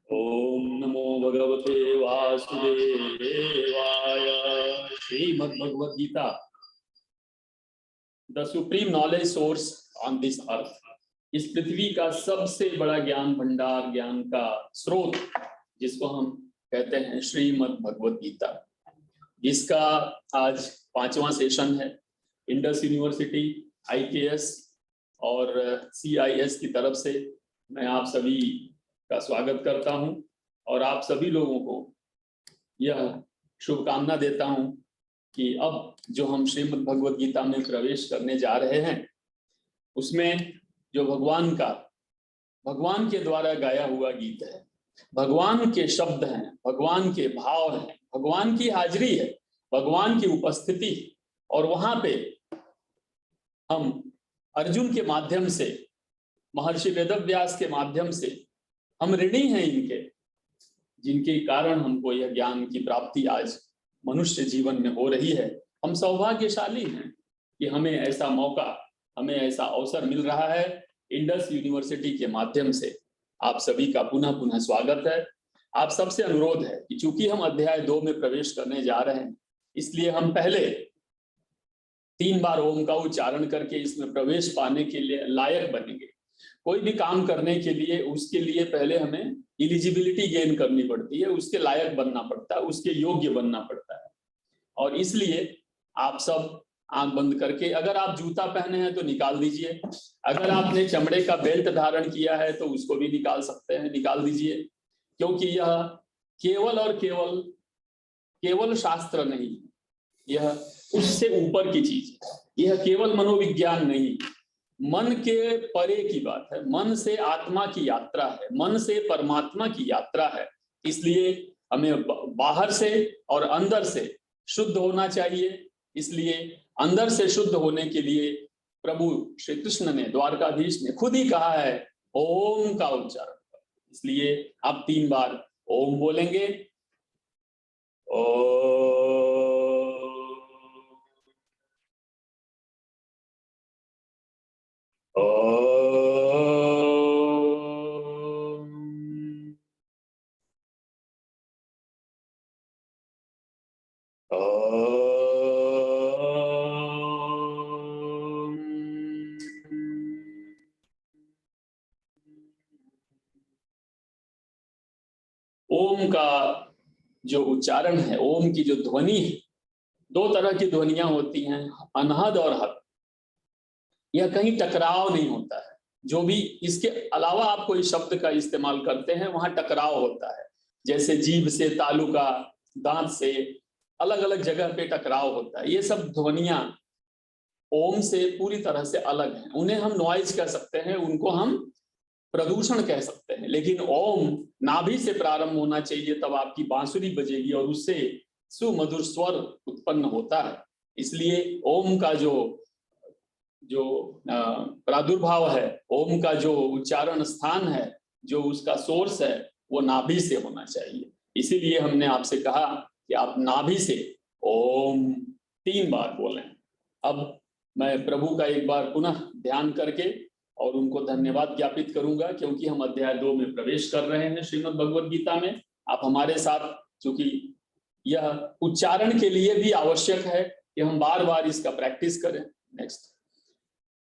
ओम नमो भगवते वासुदेवाय। Shrimad Bhagavad Gita, the supreme knowledge source on this earth. इस पृथ्वी का सबसे बड़ा ज्ञान भंडार, ज्ञान का स्रोत, जिसको हम कहते हैं श्रीमद् भगवद गीता, जिसका आज 5वां सेशन है। इंडस यूनिवर्सिटी, IKS और CIS की तरफ से मैं आप सभी का स्वागत करता हूं और आप सभी लोगों को यह शुभकामना देता हूं कि अब जो हम श्रीमद् भगवद गीता में प्रवेश करने जा रहे हैं, उसमें जो भगवान के द्वारा गाया हुआ गीत है, भगवान के शब्द हैं, भगवान के भाव हैं, भगवान की हाजिरी है, भगवान की उपस्थिति है। और वहां पे हम अर्जुन के माध्यम से, महर्षि वेदव्यास के माध्यम से हम ऋणी हैं इनके, जिनके कारण हमको यह ज्ञान की प्राप्ति आज मनुष्य जीवन में हो रही है। हम सौभाग्यशाली हैं कि हमें ऐसा मौका, हमें ऐसा अवसर मिल रहा है। इंडस यूनिवर्सिटी के माध्यम से आप सभी का पुनः पुनः स्वागत है। आप सबसे अनुरोध है कि चूंकि हम अध्याय 2 में प्रवेश करने जा रहे हैं, इसलिए हम पहले 3 बार ओम का उच्चारण करके इसमें प्रवेश पाने के लिए लायक बनेंगे। कोई भी काम करने के लिए उसके लिए पहले हमें एलिजिबिलिटी गेन करनी पड़ती है, उसके लायक बनना पड़ता है, उसके योग्य बनना पड़ता है। और इसलिए आप सब आंख बंद करके, अगर आप जूता पहने हैं तो निकाल दीजिए, अगर आपने चमड़े का बेल्ट धारण किया है तो उसको भी निकाल सकते हैं, निकाल दीजिए। क्योंकि यह केवल और केवल शास्त्र नहीं, यह उससे ऊपर की चीज है। यह केवल मनोविज्ञान नहीं, मन के परे की बात है। मन से आत्मा की यात्रा है, मन से परमात्मा की यात्रा है। इसलिए हमें बाहर से और अंदर से शुद्ध होना चाहिए। इसलिए अंदर से शुद्ध होने के लिए प्रभु श्री कृष्ण ने, द्वारकाधीश ने खुद ही कहा है ओम का उच्चारण। इसलिए आप 3 बार ओम बोलेंगे। ओम का जो उच्चारण है, ओम की जो ध्वनि है, 2 तरह की ध्वनियां होती हैं, अनहद और हद। यह कहीं टकराव नहीं होता है। जो भी इसके अलावा आप कोई शब्द का इस्तेमाल करते हैं, वहां टकराव होता है। जैसे जीभ से, तालु का, दांत से, अलग अलग जगह पे टकराव होता है। ये सब ध्वनियां ओम से पूरी तरह से अलग हैं। उन्हें हम नॉइज कह सकते हैं, उनको हम प्रदूषण कह सकते हैं। लेकिन ओम नाभि से प्रारंभ होना चाहिए, तब आपकी बांसुरी बजेगी और उससे सुमधुर स्वर उत्पन्न होता है। इसलिए ओम का जो प्रादुर्भाव है, ओम का जो उच्चारण स्थान है, जो उसका सोर्स है, वो नाभि से होना चाहिए। इसीलिए हमने आपसे कहा कि आप नाभि से ओम 3 बार बोलें। अब मैं प्रभु का एक बार पुनः ध्यान करके और उनको धन्यवाद ज्ञापित करूंगा, क्योंकि हम अध्याय 2 में प्रवेश कर रहे हैं श्रीमद् भगवद गीता में। आप हमारे साथ, चूंकि यह उच्चारण के लिए भी आवश्यक है कि हम बार बार इसका प्रैक्टिस करें। नेक्स्ट,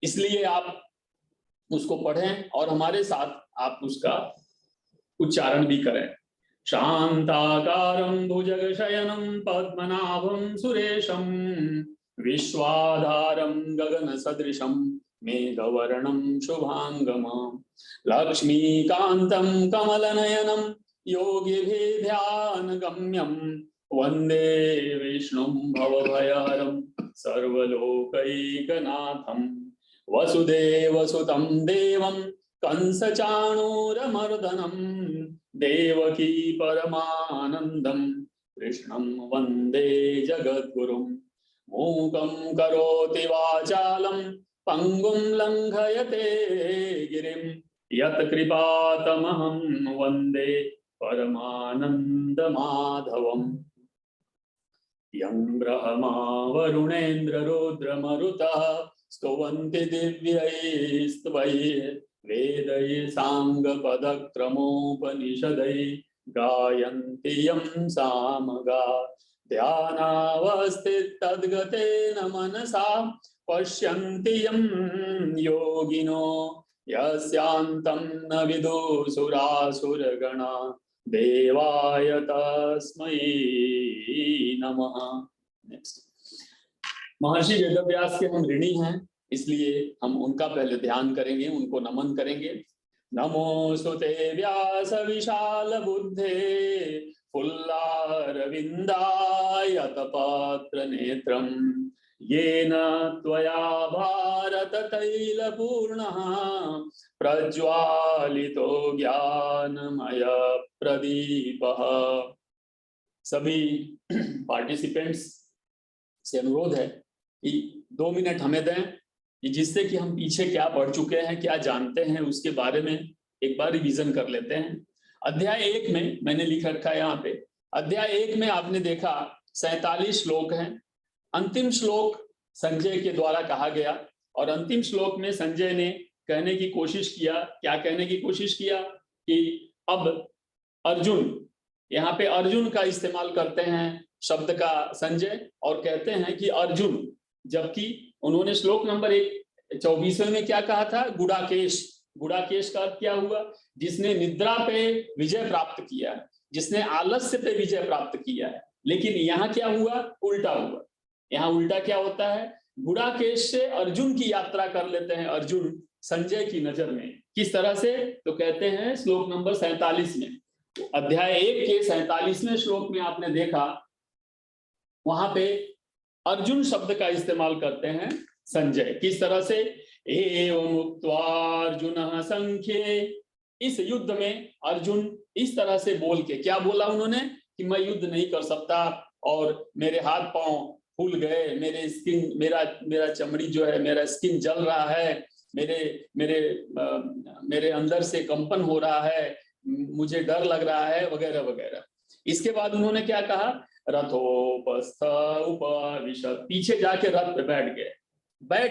इसलिए आप उसको पढ़ें और हमारे साथ आप उसका उच्चारण भी करें। शांताकारं भुजगशयनं पद्मनाभं सुरेशं विश्वाधारं गगनसदृशं मेघवर्णं शुभांगमं लक्ष्मीकान्तं कमलनयनं योगिभिर्ध्यानगम्यं वन्दे विष्णुं भवभयहरं सर्वलोकैकनाथं वसुदेवसुतं देवं कंसचाणूरमर्दनं देवकी परमानन्दं कृष्णं वन्दे जगद्गुरुं मूकं करोति वाचालं पंगुं लंघयते गिरिं यत्कृपातमहं वन्दे परमानन्दमाधवम् यं ब्रह्मा वरुणेन्द्र रुद्रमरुतः स्तुवन्ति दिव्यैस्तवैः वेदये सांगपदक्रमोपनिषदये गायन्ति यं सामगा ध्यानावस्थितद्गतेन मनसा पश्यन्ति यं योगिनो यस्यान्तं न विदुसुरासुरगणा देवाय तस्मै नमः। नेक्स्ट, महर्षि वेदव्यास के हम ऋणी हैं, इसलिए हम उनका पहले ध्यान करेंगे, उनको नमन करेंगे। नमो सुते व्यास विशाल बुद्धे फुल्लारविन्दायत पात्र नेत्रम येन त्वया भारत तैलपूर्णः प्रज्वालितो ज्ञानमय प्रदीपः। सभी पार्टिसिपेंट्स से अनुरोध है कि 2 मिनट हमें दें, कि जिससे कि हम पीछे क्या पढ़ चुके हैं, क्या जानते हैं, उसके बारे में एक बार रिवीजन कर लेते हैं। अध्याय 1 में मैंने लिख रखा है यहाँ पे, अध्याय 1 में आपने देखा 47 श्लोक हैं। अंतिम श्लोक संजय के द्वारा कहा गया, और अंतिम श्लोक में संजय ने कहने की कोशिश किया, क्या कहने की कोशिश किया कि अब अर्जुन, यहाँ पे अर्जुन का इस्तेमाल करते हैं शब्द का संजय, और कहते हैं कि अर्जुन, जबकि उन्होंने श्लोक नंबर 24वें में क्या कहा था, गुड़ाकेश। गुड़ाकेश का अर्थ क्या हुआ, जिसने निद्रा पे विजय प्राप्त किया है, जिसने आलस्य पे विजय प्राप्त किया है। लेकिन यहाँ क्या हुआ, उल्टा हुआ। यहाँ उल्टा क्या होता है, गुड़ाकेश से अर्जुन की यात्रा कर लेते हैं अर्जुन संजय की नजर में। किस तरह से, तो कहते हैं श्लोक नंबर 47 में, अध्याय 1 के 47वें श्लोक में आपने देखा, वहां पे अर्जुन शब्द का इस्तेमाल करते हैं संजय। किस तरह से, एवं उक्त्वार्जुनः संख्ये, इस युद्ध में अर्जुन इस तरह से बोल के, क्या बोला उन्होंने कि मैं युद्ध नहीं कर सकता, और मेरे हाथ पांव फूल गए, मेरे स्किन, मेरा चमड़ी जो है, मेरा स्किन जल रहा है, मेरे अंदर से कंपन हो रहा है, मुझे डर लग रहा है, वगैरह वगैरह। इसके बाद उन्होंने क्या कहा, रथोपस्थ उपविशत्, पीछे जाके रथ पे बैठ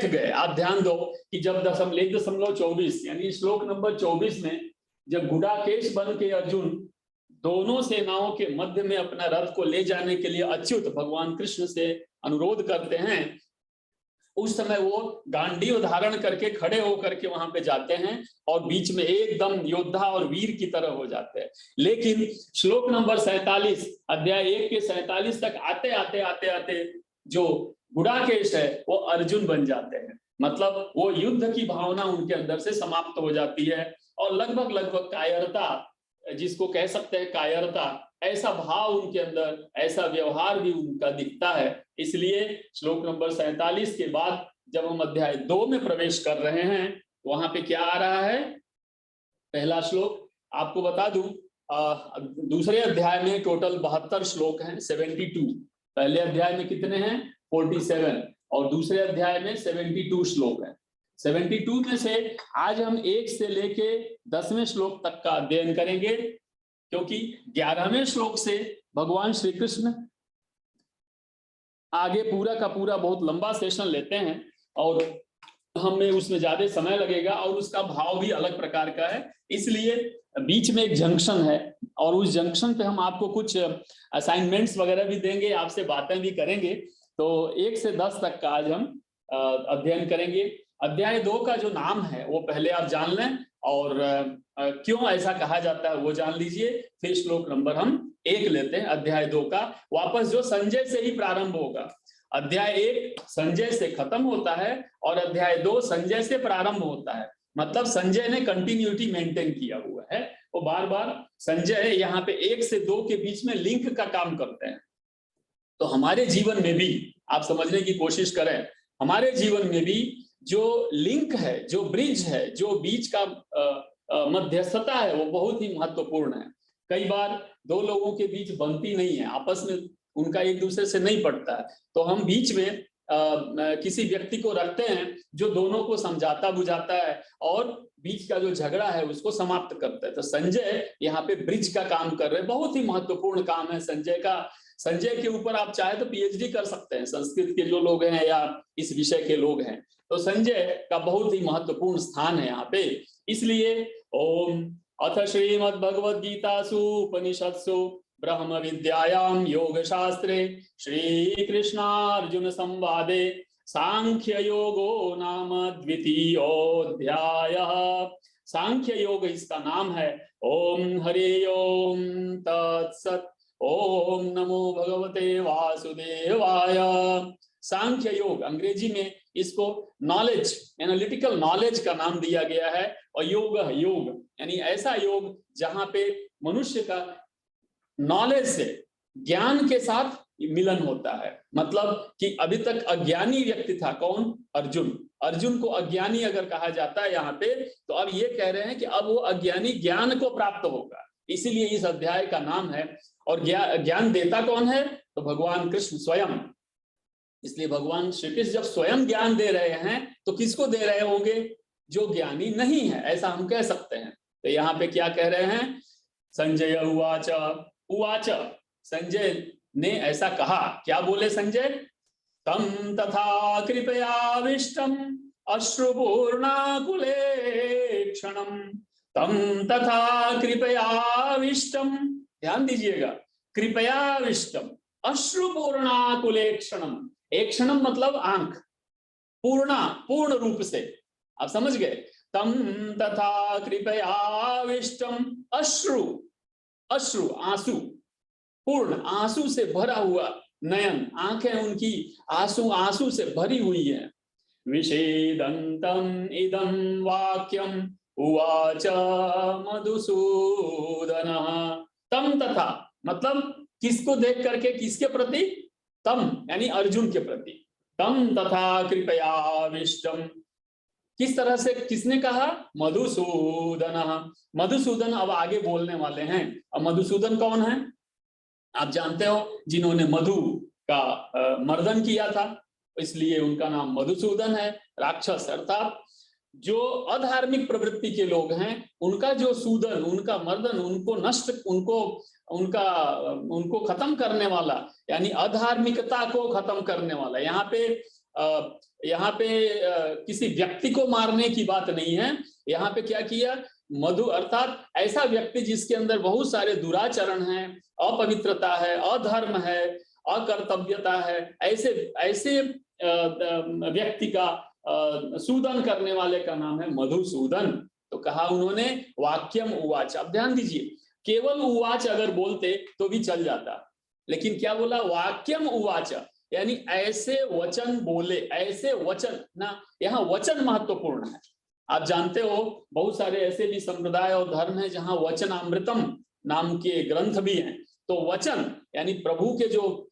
गए। आप ध्यान दो कि जब 1.24 यानी श्लोक नंबर 24 में जब गुड़ाकेश बन के अर्जुन दोनों सेनाओं के मध्य में अपना रथ को ले जाने के लिए अच्युत भगवान कृष्ण से अनुरोध करते हैं, उस समय वो गांडीव धारण करके खड़े होकर के वहां पे जाते हैं, और बीच में एकदम योद्धा और वीर की तरह हो जाते हैं। लेकिन श्लोक नंबर 47, अध्याय 1 के 47 तक आते आते जो गुड़ाकेश है वो अर्जुन बन जाते हैं। मतलब वो युद्ध की भावना उनके अंदर से समाप्त हो जाती है, और लगभग कायरता, जिसको कह सकते हैं कायरता, ऐसा भाव उनके अंदर, ऐसा व्यवहार भी उनका दिखता है। इसलिए श्लोक नंबर 47 के बाद जब हम अध्याय 2 में प्रवेश कर रहे हैं, वहां पे क्या आ रहा है, पहला श्लोक आपको बता दूं, दूसरे अध्याय में टोटल 72 श्लोक हैं, 72। पहले अध्याय में कितने हैं, 47, और दूसरे अध्याय में 72 श्लोक हैं। 72 में से आज हम 1 से लेके 10वें श्लोक तक का अध्ययन करेंगे, क्योंकि 11वें श्लोक से भगवान श्री कृष्ण आगे पूरा का पूरा बहुत लंबा सेशन लेते हैं, और हमें उसमें ज्यादा समय लगेगा, और उसका भाव भी अलग प्रकार का है। इसलिए बीच में एक जंक्शन है, और उस जंक्शन पे हम आपको कुछ असाइनमेंट्स वगैरह भी देंगे, आपसे बातें भी करेंगे। तो 1 से 10 तक का आज हम अध्ययन करेंगे। अध्याय 2 का जो नाम है वो पहले आप जान लें, और क्यों ऐसा कहा जाता है वो जान लीजिए। फिर श्लोक नंबर हम 1 लेते हैं अध्याय 2 का, वापस जो संजय से ही प्रारंभ होगा। अध्याय 1 संजय से खत्म होता है, और अध्याय 2 संजय से प्रारंभ होता है। मतलब संजय ने कंटिन्यूटी मेंटेन किया हुआ है, वो बार बार संजय यहाँ पे 1 से 2 के बीच में लिंक का काम करते हैं। तो हमारे जीवन में भी आप समझने की कोशिश करें, हमारे जीवन में भी जो लिंक है, जो ब्रिज है, जो बीच का मध्यस्थता है, वो बहुत ही महत्वपूर्ण है। कई बार 2 लोगों के बीच बनती नहीं है, आपस में उनका एक दूसरे से नहीं पड़ता है, तो हम बीच में किसी व्यक्ति को रखते हैं जो दोनों को समझाता बुझाता है, और बीच का जो झगड़ा है उसको समाप्त करता है। तो संजय यहाँ पे ब्रिज का काम कर रहे हैं, बहुत ही महत्वपूर्ण काम है संजय का। संजय के ऊपर आप चाहे तो पीएचडी कर सकते हैं, संस्कृत के जो लोग हैं या इस विषय के लोग हैं, तो संजय का बहुत ही महत्वपूर्ण स्थान है यहाँ पे। इसलिए ओम अथ श्रीमद् भगवद गीतासु उपनिषत्सु ब्रह्म विद्यायां योग शास्त्रे श्री कृष्णार्जुन संवादे सांख्य योगो नाम द्वितीयोऽध्यायः। सांख्य योग इसका नाम है। ओम हरि ओम तत्सत्। ओम नमो भगवते वासुदेवाय। सांख्य योग अंग्रेजी में इसको नॉलेज, एनालिटिकल नॉलेज का नाम दिया गया है। और योग योग यानी ऐसा योग जहां पे मनुष्य का नॉलेज से, ज्ञान के साथ मिलन होता है। मतलब कि अभी तक अज्ञानी व्यक्ति था, कौन? अर्जुन। अर्जुन को अज्ञानी अगर कहा जाता है यहाँ पे, तो अब ये कह रहे हैं कि अब वो अज्ञानी ज्ञान को प्राप्त होगा, इसीलिए इस अध्याय का नाम है। और ज्ञान देता कौन है? तो भगवान कृष्ण स्वयं। इसलिए भगवान श्री कृष्ण जब स्वयं ज्ञान दे रहे हैं तो किसको दे रहे होंगे? जो ज्ञानी नहीं है, ऐसा हम कह सकते हैं। तो यहाँ पे क्या कह रहे हैं? संजय उवाच। उवाच संजय ने ऐसा कहा। क्या बोले संजय? तम तथा कृपयाविष्टम अश्रुपूर्णाकुले क्षणम। तम तथा कृपयाविष्टम, ध्यान दीजिएगा, कृपयाविष्टम अश्रुपूर्णाकुले क्षणम। एक क्षणम मतलब आंख, पूर्णा पूर्ण रूप से, आप समझ गए। तम तथा कृपयाविष्टम अश्रु, अश्रु आंसू, पूर्ण आंसू से भरा हुआ नयन, आंखें उनकी आंसू आंसू से भरी हुई है। विषेदंतम इदं वाक्यम उवाच मधुसूदन। तम तथा मतलब किसको देख करके, किसके प्रति? तम यानी अर्जुन के प्रति। तम तथा कृपयाविष्टम, किस तरह से, किसने कहा? मधुसूदन। मधुसूदन अब आगे बोलने वाले हैं। अब मधुसूदन कौन है? आप जानते हो, जिन्होंने मधु का मर्दन किया था, इसलिए उनका नाम मधुसूदन है। राक्षस अर्थात जो अधार्मिक प्रवृत्ति के लोग हैं, उनका जो सूदन, उनका मर्दन, उनको नष्ट, उनको खत्म करने वाला, यानी अधार्मिकता को खत्म करने वाला। यहाँ पे किसी व्यक्ति को मारने की बात नहीं है। यहाँ पे क्या किया? मधु अर्थात ऐसा व्यक्ति जिसके अंदर बहुत सारे दुराचरण हैं, अपवित्रता है, अधर्म है, अकर्तव्यता है, ऐसे व्यक्ति का सूदन करने वाले का नाम है मधुसूदन। तो कहा उन्होंने वाक्यम उवाच। अब ध्यान दीजिए, केवल उवाच अगर बोलते तो भी चल जाता, लेकिन क्या बोला? वाक्यम उवाच, यानी ऐसे वचन बोले, ऐसे वचन ना, यहाँ वचन महत्वपूर्ण है। आप जानते हो बहुत सारे ऐसे भी संप्रदाय और धर्म है जहां वचनामृतम नाम के ग्रंथ भी हैं। तो वचन यानी प्रभु के जो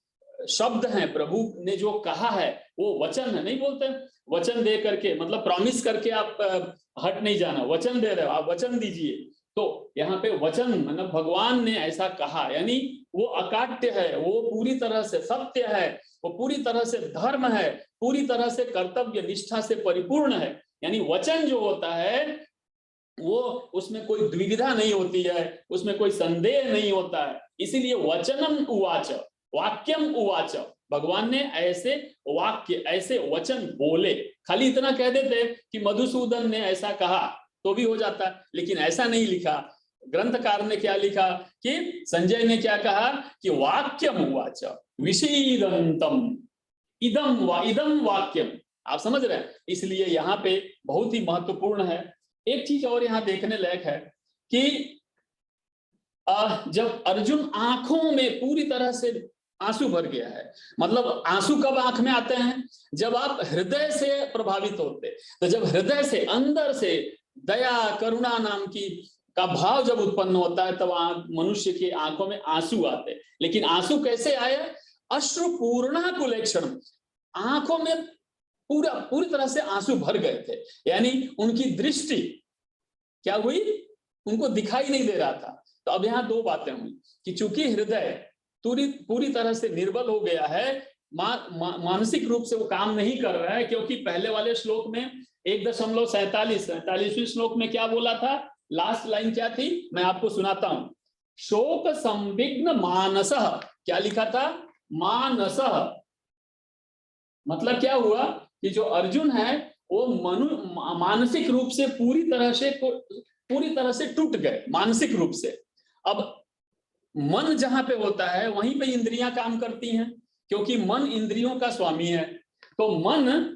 शब्द हैं, प्रभु ने जो कहा है वो वचन है। नहीं बोलते वचन दे करके, मतलब प्रॉमिस करके आप हट नहीं जाना, वचन दे रहे हो आप, वचन दीजिए। तो यहाँ पे वचन मतलब भगवान ने ऐसा कहा, यानी वो अकाट्य है, वो पूरी तरह से सत्य है, वो पूरी तरह से धर्म है, पूरी तरह से कर्तव्य निष्ठा से परिपूर्ण है। यानी वचन जो होता है वो, उसमें कोई द्विविधा नहीं होती है, उसमें कोई संदेह नहीं होता है। इसीलिए वचनम उवाच, वाक्यम उवाच, भगवान ने ऐसे वाक्य, ऐसे वचन बोले। खाली इतना कह देते कि मधुसूदन ने ऐसा कहा तो भी हो जाता, लेकिन ऐसा नहीं लिखा। ग्रंथकार ने क्या लिखा कि संजय ने क्या कहा कि वाक्यम उवाच विषीदंतम इदम वाक्यम। आप समझ रहे हैं? इसलिए यहाँ पे बहुत ही महत्वपूर्ण है। एक चीज और यहाँ देखने लायक है कि जब अर्जुन आंखों में पूरी तरह से आंसू भर गया है, मतलब आंसू कब आंख में आते हैं? जब आप हृदय से प्रभावित होते। तो जब हृदय से, अंदर से दया करुणा नाम की का भाव जब उत्पन्न होता है, तब मनुष्य की आंखों में आंसू आते। लेकिन आंसू कैसे आए? अश्रुपूर्णाकुलेक्षणम, आंखों में पूरी तरह से आंसू भर गए थे, यानी उनकी दृष्टि क्या हुई? उनको दिखाई नहीं दे रहा था। तो अब यहाँ दो बातें हुई कि चूंकि हृदय पूरी तरह से निर्बल हो गया है, मानसिक रूप से वो काम नहीं कर रहा है, क्योंकि पहले वाले श्लोक में 1.47 श्लोक में क्या बोला था? लास्ट लाइन क्या थी? मैं आपको सुनाता हूं। शोक संविघ्न मानसः, क्या लिखा था? मानसः। मतलब क्या हुआ कि जो अर्जुन है वो मानसिक रूप से पूरी तरह से टूट गए, मानसिक रूप से। अब मन जहां पे होता है वहीं पे इंद्रियां काम करती हैं, क्योंकि मन इंद्रियों का स्वामी है। तो मन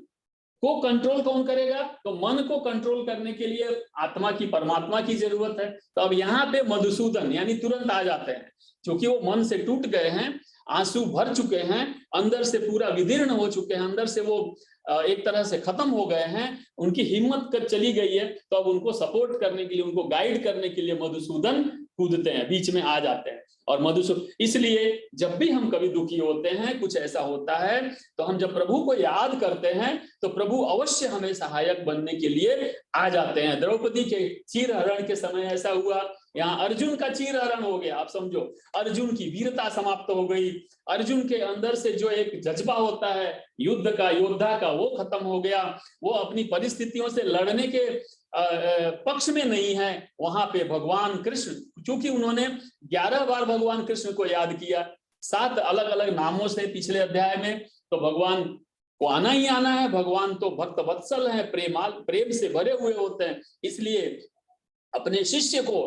को कंट्रोल कौन करेगा? तो मन को कंट्रोल करने के लिए आत्मा की, परमात्मा की जरूरत है। तो अब यहाँ पे मधुसूदन यानी तुरंत आ जाते हैं, क्योंकि वो मन से टूट गए हैं, आंसू भर चुके हैं, अंदर से पूरा विदीर्ण हो चुके हैं, अंदर से वो एक तरह से खत्म हो गए हैं, उनकी हिम्मत कर चली गई है। तो अब उनको सपोर्ट करने के लिए, उनको गाइड करने के लिए मधुसूदन कूदते हैं, बीच में आ जाते हैं। और मधुसूदन, इसलिए जब भी हम कभी दुखी होते हैं, कुछ ऐसा होता है, तो हम जब प्रभु को याद करते हैं तो प्रभु अवश्य हमें सहायक बनने के लिए आ जाते हैं। द्रौपदी के चीरहरण के समय ऐसा हुआ, यहाँ अर्जुन का चीरहरण हो गया। आप समझो, अर्जुन की वीरता समाप्त हो गई, अर्जुन के अंदर से जो एक जज्बा होता है युद्ध का, योद्धा का, वो खत्म हो गया। वो अपनी परिस्थितियों से लड़ने के पक्ष में नहीं है। वहां पे भगवान कृष्ण, क्योंकि उन्होंने 11 बार भगवान कृष्ण को याद किया, 7 अलग अलग नामों से पिछले अध्याय में, तो भगवान को आना ही आना है। भगवान तो भक्त वत्सल है, प्रेम से भरे हुए होते हैं। इसलिए अपने शिष्य को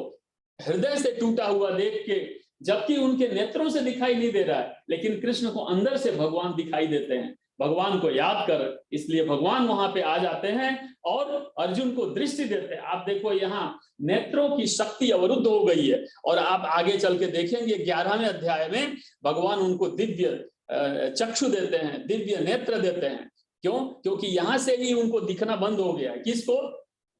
हृदय से टूटा हुआ देख के, जबकि उनके नेत्रों से दिखाई नहीं दे रहा है, लेकिन कृष्ण को अंदर से भगवान दिखाई देते हैं, भगवान को याद कर, इसलिए भगवान वहां पे आ जाते हैं और अर्जुन को दृष्टि देते हैं। आप देखो, यहाँ नेत्रों की शक्ति अवरुद्ध हो गई है, और आप आगे चल के देखेंगे 11वें अध्याय में भगवान उनको दिव्य चक्षु देते हैं, दिव्य नेत्र देते हैं। क्यों? क्योंकि यहां से ही उनको दिखना बंद हो गया। किसको?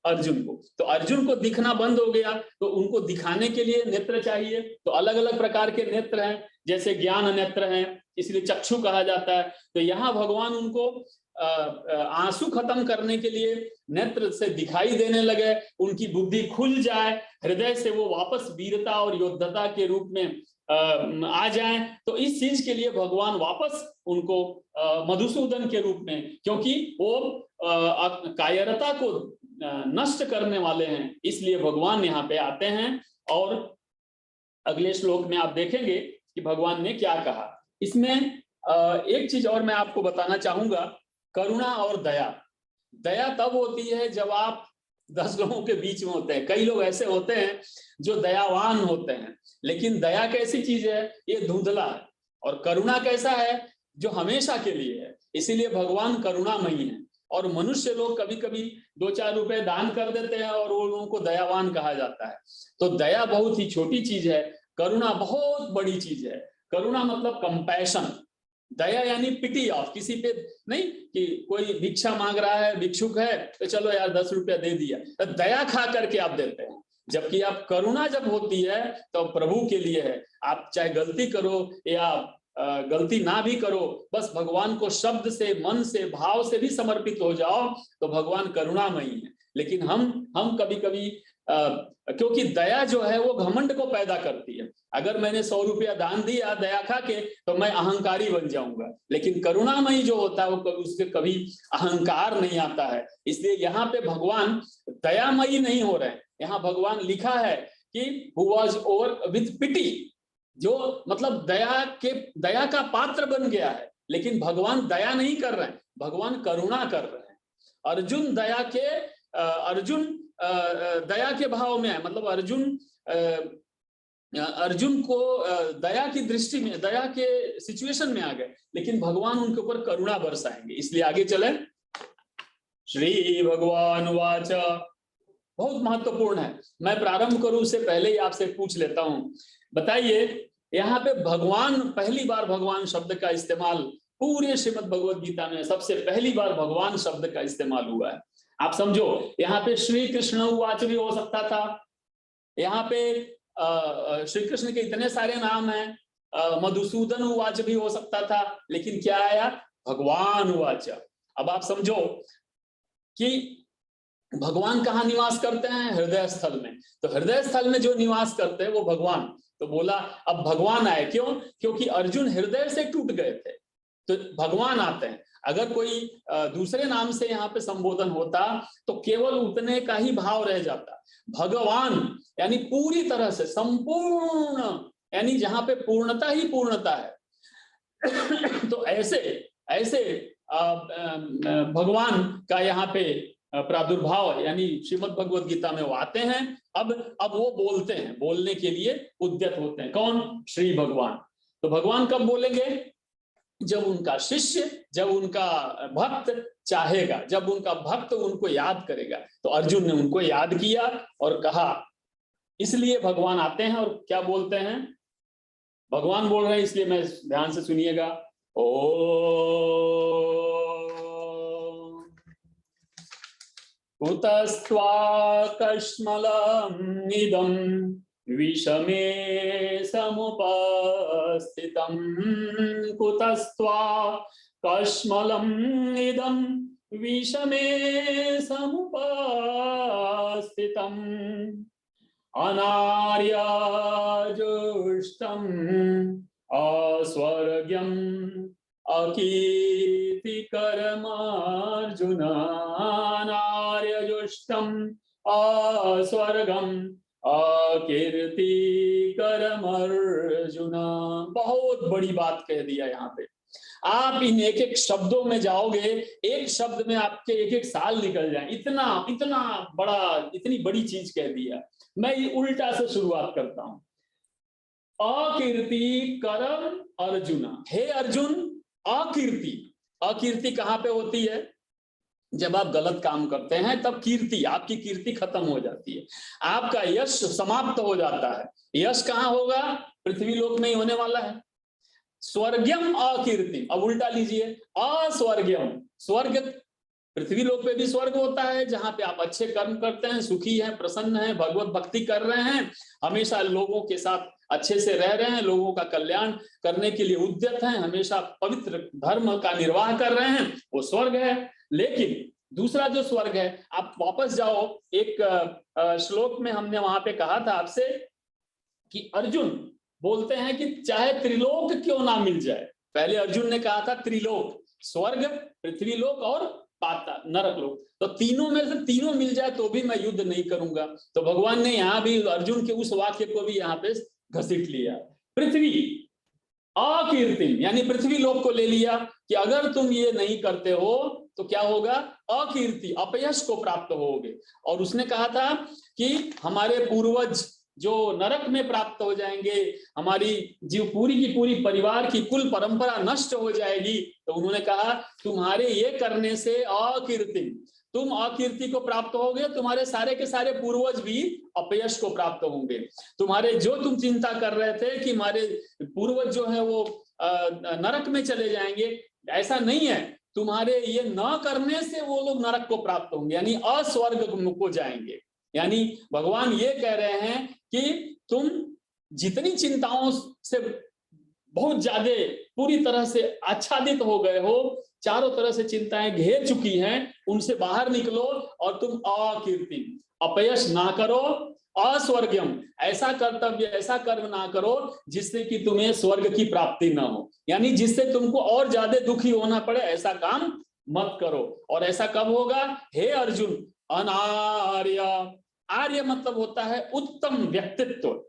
अर्जुन को। तो अर्जुन को दिखना बंद हो गया, तो उनको दिखाने के लिए नेत्र चाहिए। तो अलग अलग प्रकार के नेत्र हैं, जैसे ज्ञान नेत्र हैं, इसलिए चक्षु कहा जाता है। तो यहाँ भगवान उनको आंसू खत्म करने के लिए नेत्र से दिखाई देने लगे, उनकी बुद्धि खुल जाए, हृदय से वो वापस वीरता और योद्धता के रूप में आ जाएं। तो इस चीज के लिए भगवान वापस उनको मधुसूदन के रूप में, क्योंकि वो कायरता को नष्ट करने वाले हैं, इसलिए भगवान यहाँ पे आते हैं। और अगले श्लोक में आप देखेंगे कि भगवान ने क्या कहा। इसमें एक चीज और मैं आपको बताना चाहूंगा, करुणा और दया। दया तब होती है जब आप 10 लोगों के बीच में होते हैं। कई लोग ऐसे होते हैं जो दयावान होते हैं, लेकिन दया कैसी चीज है? ये धुंधला है। और करुणा कैसा है? जो हमेशा के लिए है। इसीलिए भगवान करुणामयी है। और मनुष्य लोग कभी कभी 2-4 रुपए दान कर देते हैं और वो लोगों को दयावान कहा जाता है। तो दया बहुत ही छोटी चीज है, करुणा बहुत बड़ी चीज है। करुणा मतलब कंपैशन, दया यानी पिटी ऑफ, किसी पे नहीं कि कोई भिक्षा मांग रहा है, भिक्षुक है, तो चलो यार 10 रुपया दे दिया, तो दया खा करके आप देते हैं। जबकि आप करुणा जब होती है तो प्रभु के लिए है। आप चाहे गलती करो या गलती ना भी करो, बस भगवान को शब्द से, मन से, भाव से भी समर्पित हो जाओ, तो भगवान करुणामयी है। लेकिन हम कभी कभी क्योंकि दया जो है वो घमंड को पैदा करती है। अगर मैंने 100 रुपया दान दिया दया खा के, तो मैं अहंकारी बन जाऊंगा। लेकिन करुणामयी जो होता है वो उसके कभी अहंकार नहीं आता है। इसलिए यहाँ पे भगवान दयामयी नहीं हो रहे हैं। यहाँ भगवान लिखा है कि who was over with pity, जो मतलब दया का पात्र बन गया है। लेकिन भगवान दया नहीं कर रहे हैं, भगवान करुणा कर रहे हैं। अर्जुन दया के भाव में है, मतलब अर्जुन को दया की दृष्टि में, दया के सिचुएशन में आ गए, लेकिन भगवान उनके ऊपर करुणा बरसाएंगे। इसलिए आगे चले। श्री भगवान वाच, बहुत महत्वपूर्ण है। मैं प्रारंभ करूं उससे पहले ही आपसे पूछ लेता हूं, बताइए यहाँ पे भगवान, पहली बार भगवान शब्द का इस्तेमाल पूरे श्रीमद् भगवद गीता में सबसे पहली बार भगवान शब्द का इस्तेमाल हुआ है। आप समझो, यहाँ पे श्री कृष्ण उवाच भी हो सकता था। यहाँ पे श्री कृष्ण के इतने सारे नाम हैं, मधुसूदन उवाच भी हो सकता था, लेकिन क्या आया? भगवान उवाच। अब आप समझो कि भगवान कहाँ निवास करते हैं? हृदय स्थल में। तो हृदय स्थल में जो निवास करते हैं वो भगवान। तो बोला अब भगवान आए, क्यों? क्योंकि अर्जुन हृदय से टूट गए थे, तो भगवान आते हैं। अगर कोई दूसरे नाम से यहाँ पे संबोधन होता तो केवल उतने का ही भाव रह जाता। भगवान यानी पूरी तरह से संपूर्ण, यानी जहां पे पूर्णता ही पूर्णता है। तो ऐसे ऐसे भगवान का यहाँ पे प्रादुर्भाव यानी श्रीमद् भगवद गीता में वो आते हैं। अब वो बोलते हैं, बोलने के लिए उद्यत होते हैं। कौन? श्री भगवान। तो भगवान कब बोलेंगे? जब उनका शिष्य, जब उनका भक्त चाहेगा, जब उनका भक्त उनको याद करेगा। तो अर्जुन ने उनको याद किया और कहा, इसलिए भगवान आते हैं और क्या बोलते हैं? भगवान बोल रहे हैं, इसलिए मैं ध्यान से सुनिएगा। ओ कुतस्त्वाकश्मलम् इदं विषमे समुपस्थितं। कुतस्त्वाकश्मलम् इदं विषमे समुपस्थितम्। अनार्यजुष्टम् अस्वर्ग्यम् अकीर्तिकरमर्जुन। अनार्यजुष्टम् अस्वर्गम् अकीर्तिकरमर्जुन। बहुत बड़ी बात कह दिया यहाँ पे। आप इन एक एक शब्दों में जाओगे, एक शब्द में आपके एक एक साल निकल जाए, इतना इतना बड़ा, इतनी बड़ी चीज कह दिया। मैं ये उल्टा से शुरुआत करता हूं। अकीर्ति करम अर्जुन। हे अर्जुन, अकीर्ति, अकीर्ति कहां पे होती है? जब आप गलत काम करते हैं तब कीर्ति, आपकी कीर्ति खत्म हो जाती है, आपका यश समाप्त हो जाता है। यश कहां होगा? पृथ्वी लोक में ही होने वाला है। स्वर्गम अकीर्ति, अब उल्टा लीजिए, अस्वर्गम। स्वर्ग, पृथ्वी लोक पे भी स्वर्ग होता है जहां पे आप अच्छे कर्म करते हैं, सुखी हैं, प्रसन्न हैं, भगवत भक्ति कर रहे हैं, हमेशा लोगों के साथ अच्छे से रह रहे हैं, लोगों का कल्याण करने के लिए उद्यत हैं, हमेशा पवित्र धर्म का निर्वाह कर रहे हैं, वो स्वर्ग है। लेकिन दूसरा जो स्वर्ग है, आप वापस जाओ, एक श्लोक में हमने वहां पे कहा था आपसे कि अर्जुन बोलते हैं कि चाहे त्रिलोक क्यों ना मिल जाए। पहले अर्जुन ने कहा था त्रिलोक, स्वर्ग, पृथ्वी लोक और पाताल नरक लोक, तो तीनों में से तीनों मिल जाए तो भी मैं युद्ध नहीं करूंगा। तो भगवान ने यहाँ भी अर्जुन के उस वाक्य को भी यहाँ पे घसीट लिया। पृथ्वी अकीर्ति यानी पृथ्वी लोक को ले लिया कि अगर तुम ये नहीं करते हो तो क्या होगा? अकीर्ति, अपयश को प्राप्त होगे। और उसने कहा था कि हमारे पूर्वज जो नरक में प्राप्त हो जाएंगे, हमारी जीव पूरी की पूरी परिवार की कुल परंपरा नष्ट हो जाएगी। तो उन्होंने कहा तुम्हारे ये करने से अकीर्ति, तुम अकीर्ति को प्राप्त होगे, तुम्हारे सारे के सारे पूर्वज भी अपयश को प्राप्त होंगे। तुम्हारे जो तुम चिंता कर रहे थे कि हमारे पूर्वज जो है वो नरक में चले जाएंगे, ऐसा नहीं है। तुम्हारे ये न करने से वो लोग नरक को प्राप्त होंगे, यानी अस्वर्ग को जाएंगे। यानी भगवान ये कह रहे हैं कि तुम जितनी चिंताओं से बहुत ज्यादा पूरी तरह से आच्छादित हो गए हो, चारों तरह से चिंताएं घेर चुकी हैं, उनसे बाहर निकलो और तुम अकीर्ति, अपयश ना करो, अस्वर्गम, ऐसा कर्तव्य, ऐसा कर्म ना करो जिससे कि तुम्हें स्वर्ग की प्राप्ति ना हो, यानी जिससे तुमको और ज्यादा दुखी होना पड़े, ऐसा काम मत करो। और ऐसा कब होगा? हे अर्जुन, अनार्य, आर्य मतलब होता है उत्तम व्यक्तित्व।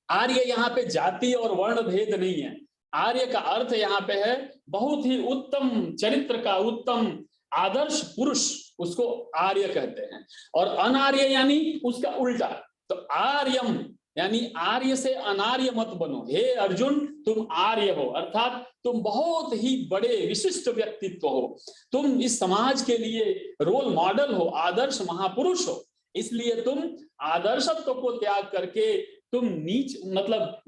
आर्य यहाँ पे जाति और वर्ण भेद नहीं है। आर्य का अर्थ यहाँ पे है बहुत ही उत्तम चरित्र का, उत्तम आदर्श पुरुष, उसको आर्य कहते हैं। और अनार्य यानी उसका उल्टा। तो आर्यम यानी आर्य से अनार्य मत बनो। हे अर्जुन, तुम आर्य हो, अर्थात तुम बहुत ही बड़े विशिष्ट व्यक्तित्व हो, तुम इस समाज के लिए रोल मॉडल हो, आदर्श महापुरुष हो। इसलिए तुम आदर्शत्व को त्याग करके तुम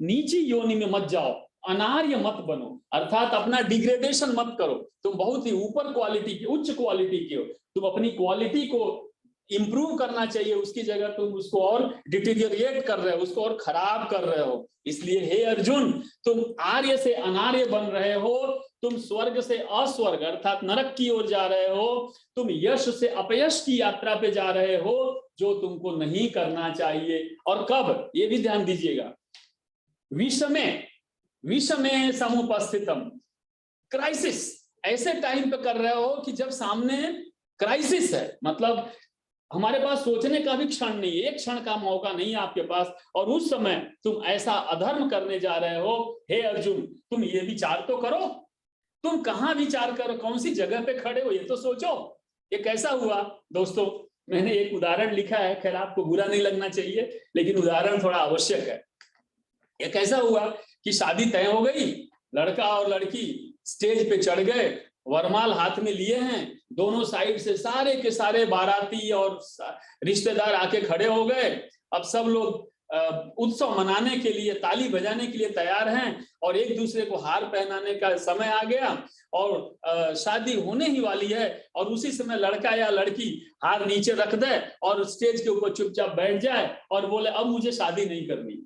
नीची योनि में मत जाओ, अनार्य मत बनो, अर्थात अपना डिग्रेडेशन मत करो। तुम बहुत ही ऊपर क्वालिटी की, उच्च क्वालिटी की हो, तुम अपनी क्वालिटी को इंप्रूव करना चाहिए, उसकी जगह तुम उसको और डिटीरियरेट कर रहे हो, उसको और खराब कर रहे हो। इसलिए हे अर्जुन, तुम आर्य से अनार्य बन रहे हो, तुम स्वर्ग से अस्वर्ग अर्थात नरक की ओर जा रहे हो, तुम यश से अपयश की यात्रा पे जा रहे हो, जो तुमको नहीं करना चाहिए। और कब, ये भी ध्यान दीजिएगा, विषमे समुपस्थितम, क्राइसिस, ऐसे टाइम पे कर रहे हो कि जब सामने क्राइसिस है, मतलब हमारे पास सोचने का भी क्षण नहीं है, एक क्षण का मौका नहीं है आपके पास, और उस समय तुम ऐसा अधर्म करने जा रहे हो। हे अर्जुन, तुम ये विचार तो करो, तुम कहाँ विचार करो, कौन सी जगह पे खड़े हो, ये तो सोचो। ये कैसा हुआ दोस्तों, मैंने एक उदाहरण लिखा है, खैर आपको बुरा नहीं लगना चाहिए, लेकिन उदाहरण थोड़ा आवश्यक है। ये कैसा हुआ कि शादी तय हो गई, लड़का और लड़की स्टेज पे चढ़ गए, वरमाल हाथ में लिए हैं, दोनों साइड से सारे के सारे बाराती और रिश्तेदार आके खड़े हो गए। अब सब लोग उत्सव मनाने के लिए, ताली बजाने के लिए तैयार हैं, और एक दूसरे को हार पहनाने का समय आ गया, और शादी होने ही वाली है, और उसी समय लड़का या लड़की हार नीचे रख दे और स्टेज के ऊपर चुपचाप बैठ जाए और बोले अब मुझे शादी नहीं करनी।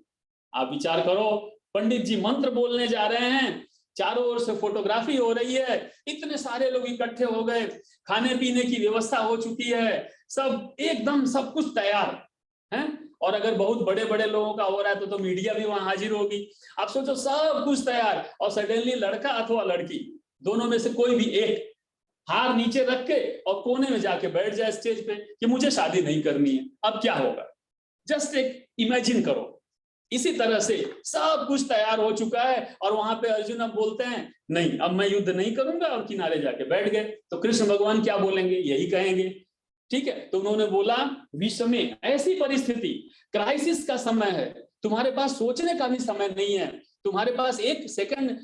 आप विचार करो, पंडित जी मंत्र बोलने जा रहे हैं, चारों ओर से फोटोग्राफी हो रही है, इतने सारे लोग इकट्ठे हो गए, खाने पीने की व्यवस्था हो चुकी है, सब एकदम सब कुछ तैयार है, और अगर बहुत बड़े बड़े लोगों का हो रहा है तो मीडिया भी वहां हाजिर होगी। आप सोचो सब कुछ तैयार, और सडनली लड़का अथवा लड़की दोनों में से कोई भी एक हार नीचे रख के और कोने में जाके बैठ जाए स्टेज पे कि मुझे शादी नहीं करनी है। अब क्या होगा, जस्ट एक इमेजिन करो। इसी तरह से सब कुछ तैयार हो चुका है, और वहां पे अर्जुन अब बोलते हैं नहीं अब मैं युद्ध नहीं करूंगा, और किनारे जाके बैठ गए। तो कृष्ण भगवान क्या बोलेंगे, यही कहेंगे, ठीक है। तो उन्होंने बोला विश्व में ऐसी परिस्थिति, क्राइसिस का समय है, तुम्हारे पास सोचने का भी समय नहीं है, तुम्हारे पास एक सेकंड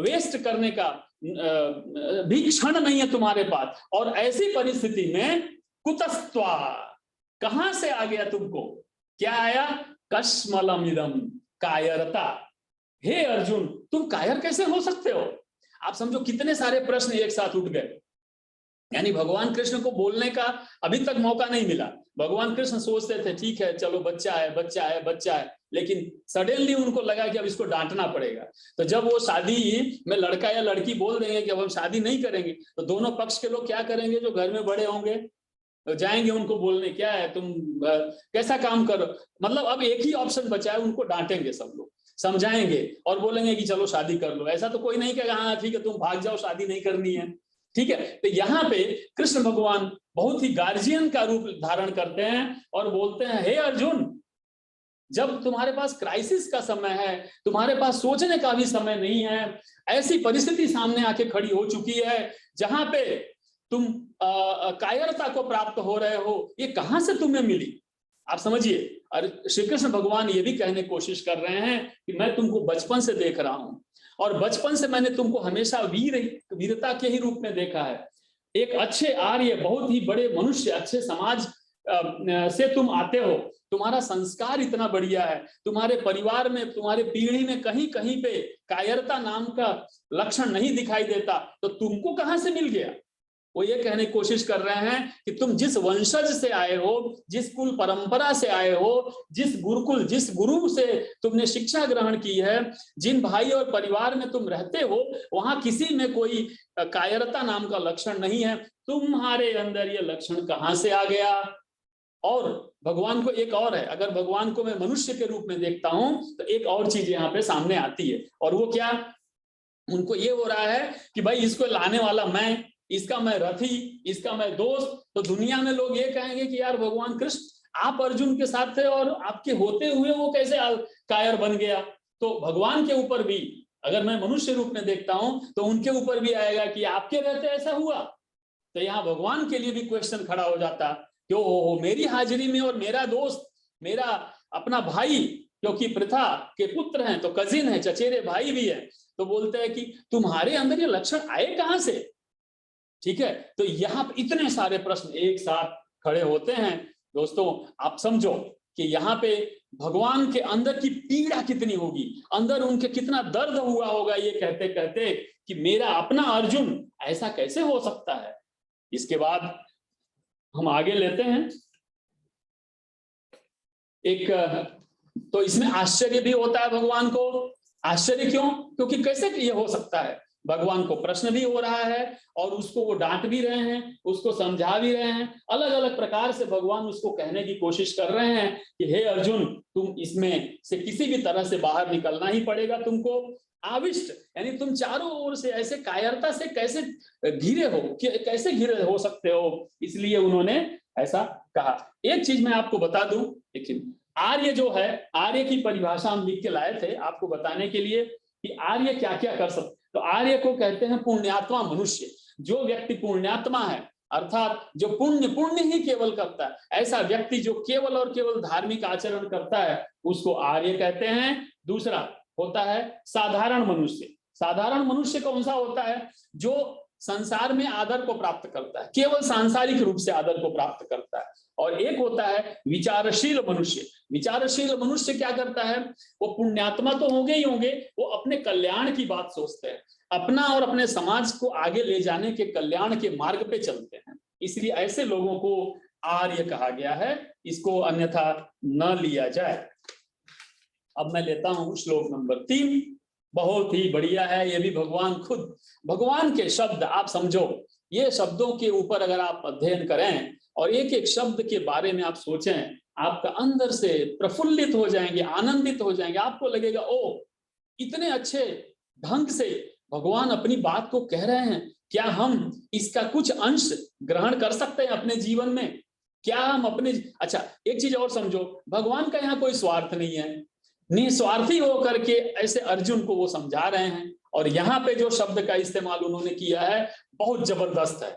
वेस्ट करने का भी क्षण नहीं है तुम्हारे पास, और ऐसी परिस्थिति में कुतस्त्वा, कहां से आ गया तुमको, क्या आया, कश्मलमिदम, कायरता। हे अर्जुन, तुम कायर कैसे हो सकते हो। आप समझो कितने सारे प्रश्न एक साथ उठ गए, यानी भगवान कृष्ण को बोलने का अभी तक मौका नहीं मिला। भगवान कृष्ण सोचते थे ठीक है चलो बच्चा है बच्चा है बच्चा है, लेकिन सडनली उनको लगा कि अब इसको डांटना पड़ेगा। तो जब वो शादी में लड़का या लड़की बोल देंगे कि अब हम शादी नहीं करेंगे, तो दोनों पक्ष के लोग क्या करेंगे, जो घर में बड़े होंगे तो जाएंगे उनको बोलने, क्या है तुम कैसा काम करो, मतलब अब एक ही ऑप्शन बचा है, उनको डांटेंगे सब लोग, समझाएंगे और बोलेंगे कि चलो शादी कर लो। ऐसा तो कोई नहीं कहेगा हाँ ठीक है तुम भाग जाओ शादी नहीं करनी है, ठीक है। तो यहाँ पे कृष्ण भगवान बहुत ही गार्जियन का रूप धारण करते हैं और बोलते हैं हे अर्जुन, जब तुम्हारे पास क्राइसिस का समय है, तुम्हारे पास सोचने का भी समय नहीं है, ऐसी परिस्थिति सामने आके खड़ी हो चुकी है जहां पे तुम कायरता को प्राप्त हो रहे हो, ये कहां से तुम्हें मिली। आप समझिए, और श्री कृष्ण भगवान ये भी कहने की कोशिश कर रहे हैं कि मैं तुमको बचपन से देख रहा हूं, और बचपन से मैंने तुमको हमेशा वीरता के ही रूप में देखा है। एक अच्छे आर्य, बहुत ही बड़े मनुष्य, अच्छे समाज से तुम आते हो, तुम्हारा संस्कार इतना बढ़िया है, तुम्हारे परिवार में, तुम्हारे पीढ़ी में कहीं कहीं पे कायरता नाम का लक्षण नहीं दिखाई देता, तो तुमको कहां से मिल गया। वो ये कहने की कोशिश कर रहे हैं कि तुम जिस वंशज से आए हो, जिस कुल परंपरा से आए हो, जिस गुरुकुल, जिस गुरु से तुमने शिक्षा ग्रहण की है, जिन भाई और परिवार में तुम रहते हो, वहां किसी में कोई कायरता नाम का लक्षण नहीं है, तुम्हारे अंदर ये लक्षण कहां से आ गया। और भगवान को एक और है, अगर भगवान को मैं मनुष्य के रूप में देखता हूं तो एक और चीज यहाँ पे सामने आती है, और वो क्या, उनको ये हो रहा है कि भाई इसको लाने वाला मैं, इसका मैं रथी, इसका मैं दोस्त। तो दुनिया में लोग ये कहेंगे कि यार भगवान कृष्ण आप अर्जुन के साथ थे और आपके होते हुए वो कैसे कायर बन गया। तो भगवान के ऊपर भी अगर मैं मनुष्य रूप में देखता हूं तो उनके ऊपर भी आएगा कि आपके रहते ऐसा हुआ। तो यहाँ भगवान के लिए भी क्वेश्चन खड़ा हो जाता, क्यों हो मेरी हाजिरी में, और मेरा दोस्त, मेरा अपना भाई, क्योंकि पृथा के पुत्र हैं तो कजिन है, चचेरे भाई भी है, तो बोलते हैं कि तुम्हारे अंदर ये लक्षण आए कहां से, ठीक है। तो यहाँ पर इतने सारे प्रश्न एक साथ खड़े होते हैं। दोस्तों आप समझो कि यहाँ पे भगवान के अंदर की पीड़ा कितनी होगी, अंदर उनके कितना दर्द हुआ होगा ये कहते कहते कि मेरा अपना अर्जुन ऐसा कैसे हो सकता है। इसके बाद हम आगे लेते हैं एक, तो इसमें आश्चर्य भी होता है भगवान को। आश्चर्य क्यों, क्योंकि कैसे ये हो सकता है, भगवान को प्रश्न भी हो रहा है और उसको वो डांट भी रहे हैं, उसको समझा भी रहे हैं, अलग अलग प्रकार से भगवान उसको कहने की कोशिश कर रहे हैं कि हे अर्जुन तुम इसमें से किसी भी तरह से बाहर निकलना ही पड़ेगा तुमको, आविष्ट यानी तुम चारों ओर से ऐसे कायरता से कैसे घिरे हो, कैसे घिरे हो सकते हो, इसलिए उन्होंने ऐसा कहा। एक चीज मैं आपको बता दूं, लेकिन आर्य जो है, आर्य की परिभाषा हम लिख के लाए थे आपको बताने के लिए कि आर्य क्या क्या कर सकते। तो आर्य को कहते हैं पुण्यात्मा मनुष्य। जो व्यक्ति पुण्यात्मा है, अर्थात जो पुण्य ही केवल करता है, ऐसा व्यक्ति जो केवल और केवल धार्मिक आचरण करता है, उसको आर्य कहते हैं। दूसरा होता है साधारण मनुष्य। साधारण मनुष्य कौन सा होता है? जो संसार में आदर को प्राप्त करता है, केवल सांसारिक रूप से आदर को प्राप्त करता है। और एक होता है विचारशील मनुष्य। विचारशील मनुष्य क्या करता है? वो पुण्यात्मा तो होंगे ही होंगे, वो अपने कल्याण की बात सोचते हैं, अपना और अपने समाज को आगे ले जाने के कल्याण के मार्ग पे चलते हैं। इसलिए ऐसे लोगों को आर्य कहा गया है, इसको अन्यथा न लिया जाए। अब मैं लेता हूं श्लोक नंबर 3, बहुत ही बढ़िया है। ये भी भगवान खुद, भगवान के शब्द आप समझो, ये शब्दों के ऊपर अगर आप अध्ययन करें और एक एक शब्द के बारे में आप सोचें, आपका अंदर से प्रफुल्लित हो जाएंगे, आनंदित हो जाएंगे। आपको लगेगा ओ इतने अच्छे ढंग से भगवान अपनी बात को कह रहे हैं, क्या हम इसका कुछ अंश ग्रहण कर सकते हैं अपने जीवन में? क्या हम अपने, अच्छा एक चीज और समझो, भगवान का यहाँ कोई स्वार्थ नहीं है, निस्वार्थी होकर के ऐसे अर्जुन को वो समझा रहे हैं। और यहाँ पे जो शब्द का इस्तेमाल उन्होंने किया है बहुत जबरदस्त है।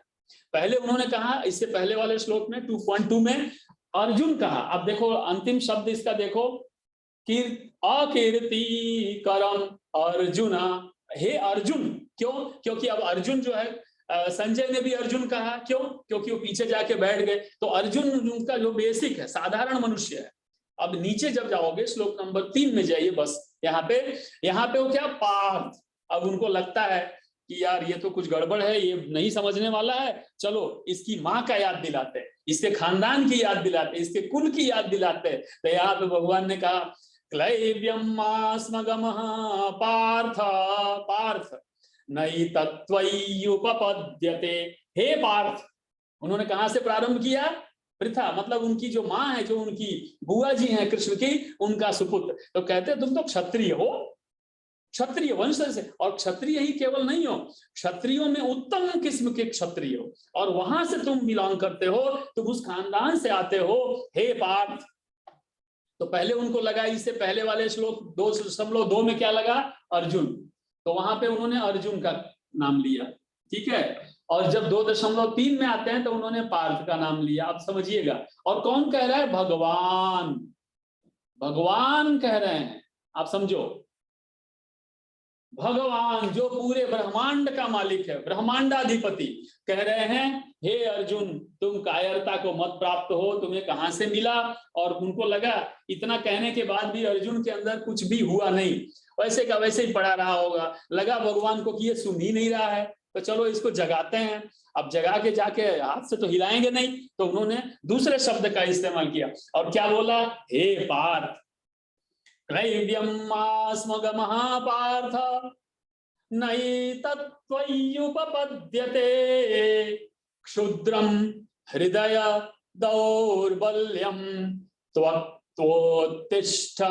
पहले उन्होंने कहा, इससे पहले वाले श्लोक में 2.2 में अर्जुन कहा, अब देखो अंतिम शब्द इसका देखो, अकीर्ति करम अर्जुन। हे अर्जुन, क्यों? क्योंकि अब अर्जुन जो है, संजय ने भी अर्जुन कहा, क्यों? क्योंकि वो पीछे जाके बैठ गए। तो अर्जुन उनका जो बेसिक है, साधारण मनुष्य है। अब नीचे जब जाओगे श्लोक नंबर 3 में जाइए, बस यहाँ पे वो क्या, पार्थ। अब उनको लगता है कि यार ये तो कुछ गड़बड़ है, ये नहीं समझने वाला है, चलो इसकी माँ का याद दिलाते हैं, इसके खानदान की याद दिलाते, इसके कुल की याद दिलाते। तो यहाँ पे भगवान ने कहा क्लैव्यम पार्थ पार्थ नई तत्त्वयुपपद्यते। हे पार्थ, उन्होंने कहां से प्रारंभ किया? पृथा, मतलब उनकी जो माँ है, जो उनकी बुआ जी हैं कृष्ण की, उनका सुपुत्र। तो कहते तुम तो क्षत्रिय हो, क्षत्रिय वंश से, और क्षत्रिय ही केवल नहीं हो, क्षत्रियों में उत्तम किस्म के क्षत्रिय हो, और वहां से तुम बिलोंग करते हो, तुम उस खानदान से आते हो, हे पार्थ। तो पहले उनको लगा, इससे पहले वाले श्लोक 2.2 में क्या लगा? अर्जुन। तो वहां पे उन्होंने अर्जुन का नाम लिया, ठीक है। और जब 2.3 में आते हैं तो उन्होंने पार्थ का नाम लिया। आप समझिएगा। और कौन कह रहा है? भगवान, भगवान कह रहे हैं, आप समझो। भगवान जो पूरे ब्रह्मांड का मालिक है, ब्रह्मांडाधिपति, कह रहे हैं हे अर्जुन, तुम कायरता को मत प्राप्त हो, तुम्हें कहां से मिला? और उनको लगा इतना कहने के बाद भी अर्जुन के अंदर कुछ भी हुआ नहीं, वैसे का वैसे ही पड़ा रहा होगा। लगा भगवान को कि ये सुन ही नहीं रहा है, तो चलो इसको जगाते हैं। अब जगा के जाके हाथ से तो हिलाएंगे नहीं, तो उन्होंने दूसरे शब्द का इस्तेमाल किया। और क्या बोला? हे पार्थ, महापार्थ नैतत्त्वयुपपद्यते क्षुद्रम हृदय दौर्बल्यम त्वत्तिष्ठ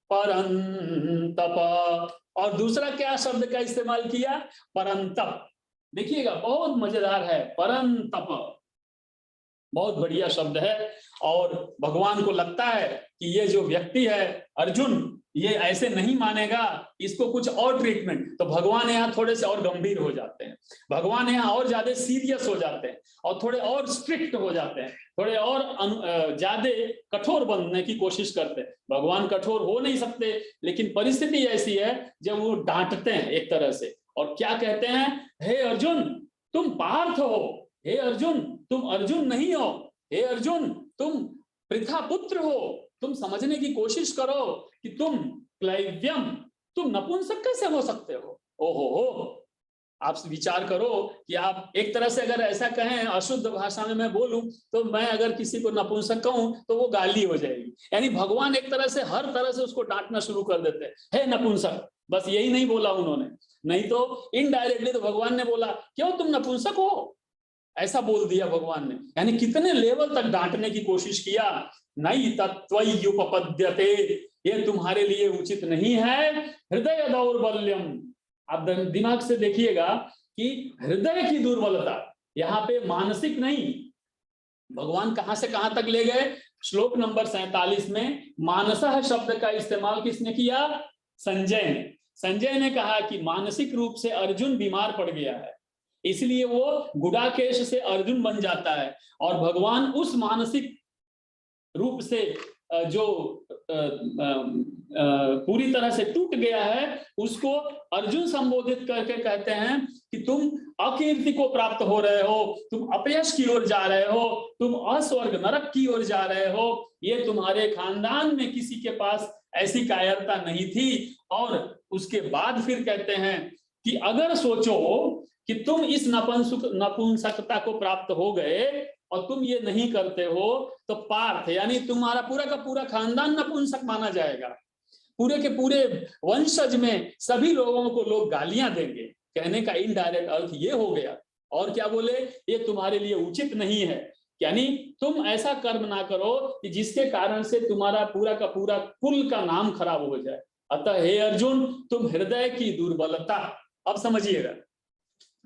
परंतप। और दूसरा क्या शब्द का इस्तेमाल किया? परंतप। देखिएगा बहुत मजेदार है, परंतप, बहुत बढ़िया शब्द है। और भगवान को लगता है कि ये जो व्यक्ति है अर्जुन, ये ऐसे नहीं मानेगा, इसको कुछ और ट्रीटमेंट। तो भगवान यहाँ थोड़े से और गंभीर हो जाते हैं, भगवान यहाँ और ज्यादा सीरियस हो जाते हैं, और थोड़े और स्ट्रिक्ट हो जाते हैं, थोड़े और ज्यादा कठोर बनने की कोशिश करते हैं। भगवान कठोर हो नहीं सकते, लेकिन परिस्थिति ऐसी है जब वो डांटते हैं एक तरह से। और क्या कहते हैं? हे अर्जुन, तुम पार्थ हो, हे अर्जुन तुम अर्जुन नहीं हो, हे अर्जुन तुम पृथा पुत्र हो, तुम समझने की कोशिश करो कि तुम क्लैव्यम, तुम नपुंसक कैसे हो सकते हो? ओहो हो, आप विचार करो कि आप एक तरह से अगर ऐसा कहें, अशुद्ध भाषा में मैं बोलूं, तो मैं अगर किसी को नपुंसक कहूं तो वो गाली हो जाएगी। यानी भगवान एक तरह से हर तरह से उसको डांटना शुरू कर देते हैं, हे नपुंसक। बस यही नहीं बोला उन्होंने, नहीं तो इनडायरेक्टली तो भगवान ने बोला क्यों तुम नपुंसक हो, ऐसा बोल दिया भगवान ने। यानी कितने लेवल तक डांटने की कोशिश किया। नहीं तत्त्वयुपपद्यते, ये तुम्हारे लिए उचित नहीं है। हृदय दौर्बल्यम, आप दिमाग से देखिएगा कि हृदय की दुर्बलता, यहाँ पे मानसिक नहीं, भगवान कहां से कहां तक ले गए। श्लोक नंबर 47 में मानसः शब्द का इस्तेमाल किसने किया? संजय ने। संजय ने कहा कि मानसिक रूप से अर्जुन बीमार पड़ गया है, इसलिए वो गुडाकेश से अर्जुन बन जाता है, और भगवान उस मानसिक रूप से जो पूरी तरह से टूट गया है, उसको अर्जुन संबोधित करके कहते हैं कि तुम अकीर्ति को प्राप्त हो रहे हो, तुम अपयश की ओर जा रहे हो, तुम अस्वर्ग नरक की ओर जा रहे हो। ये तुम्हारे खानदान में किसी के पास ऐसी कायरता नहीं थी। और उसके बाद फिर कहते हैं कि अगर सोचो कि तुम इस नपुंसकता को प्राप्त हो गए और तुम ये नहीं करते हो, तो पार्थ यानी तुम्हारा पूरा का पूरा खानदान नपुंसक माना जाएगा। पूरे के पूरे वंशज में सभी लोगों को लोग गालियां देंगे। कहने का इनडायरेक्ट अर्थ ये हो गया। और क्या बोले? ये तुम्हारे लिए उचित नहीं है, यानी तुम ऐसा कर्म ना करो कि जिसके कारण से तुम्हारा पूरा का पूरा कुल का नाम खराब हो जाए। अतः हे अर्जुन, तुम हृदय की दुर्बलता, अब समझिएगा,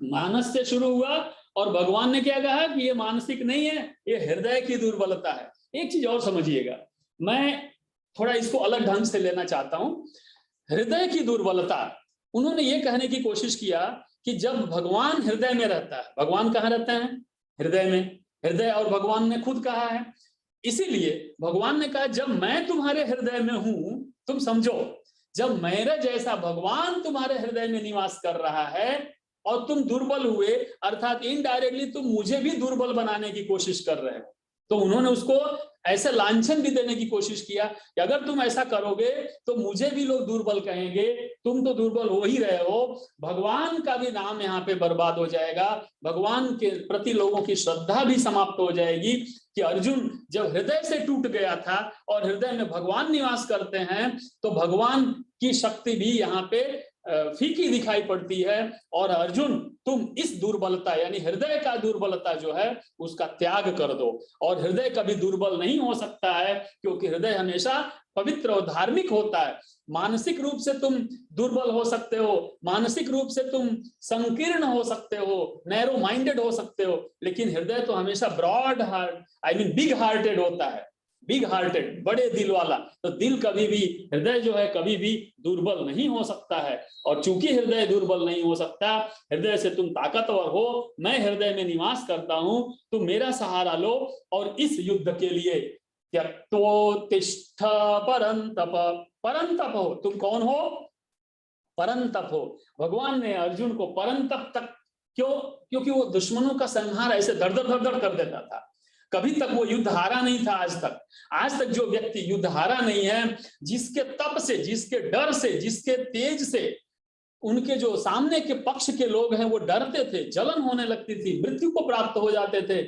मानस से शुरू हुआ और भगवान ने क्या कहा कि ये मानसिक नहीं है, ये हृदय की दुर्बलता है। एक चीज और समझिएगा, मैं थोड़ा इसको अलग ढंग से लेना चाहता हूं। हृदय की दुर्बलता, उन्होंने ये कहने की कोशिश किया कि जब भगवान हृदय में रहता है, भगवान कहाँ रहते हैं? हृदय में। हृदय और भगवान ने खुद कहा है, इसीलिए भगवान ने कहा जब मैं तुम्हारे हृदय में हूं, तुम समझो, जब मेरे जैसा भगवान तुम्हारे हृदय में निवास कर रहा है और तुम दुर्बल हुए, अर्थात इनडायरेक्टली तुम मुझे भी दुर्बल बनाने की कोशिश कर रहे हो। तो उन्होंने उसको ऐसे लांछन भी देने की कोशिश किया कि अगर तुम ऐसा करोगे तो मुझे भी लोग दुर्बल कहेंगे, तुम तो दुर्बल हो ही रहे हो, भगवान का भी नाम यहाँ पे बर्बाद हो जाएगा, भगवान के प्रति लोगों की श्रद्धा भी समाप्त हो जाएगी। कि अर्जुन जब हृदय से टूट गया था और हृदय में भगवान निवास करते हैं, तो भगवान की शक्ति भी यहाँ पे फीकी दिखाई पड़ती है। और अर्जुन, तुम इस दुर्बलता यानी हृदय का दुर्बलता जो है उसका त्याग कर दो। और हृदय कभी दुर्बल नहीं हो सकता है, क्योंकि हृदय हमेशा पवित्र और धार्मिक होता है। मानसिक रूप से तुम दुर्बल हो सकते हो, मानसिक रूप से तुम संकीर्ण हो सकते हो, नैरो माइंडेड हो सकते हो, लेकिन हृदय तो हमेशा broad heart, I mean big hearted होता है, बिग हार्टेड, बड़े दिल वाला। तो दिल कभी भी, हृदय जो है कभी भी दुर्बल नहीं हो सकता है। और चूंकि हृदय दुर्बल नहीं हो सकता, हृदय से तुम ताकतवर हो, मैं हृदय में निवास करता हूं, तुम मेरा सहारा लो और इस युद्ध के लिए त्यक्तोत्तिष्ठ परंतप, परंतप हो। तुम कौन हो? परंतप हो। भगवान ने अर्जुन को परंतप तक क्यों? क्योंकि वो दुश्मनों का संहार ऐसे धड़ धड़ धड़ धड़ कर देता था। कभी तक वो युद्ध हारा नहीं था आज तक। आज तक जो व्यक्ति युद्ध हारा नहीं है, जिसके तप से, जिसके डर से, जिसके तेज से उनके जो सामने के पक्ष के लोग हैं वो डरते थे, जलन होने लगती थी, मृत्यु को प्राप्त हो जाते थे,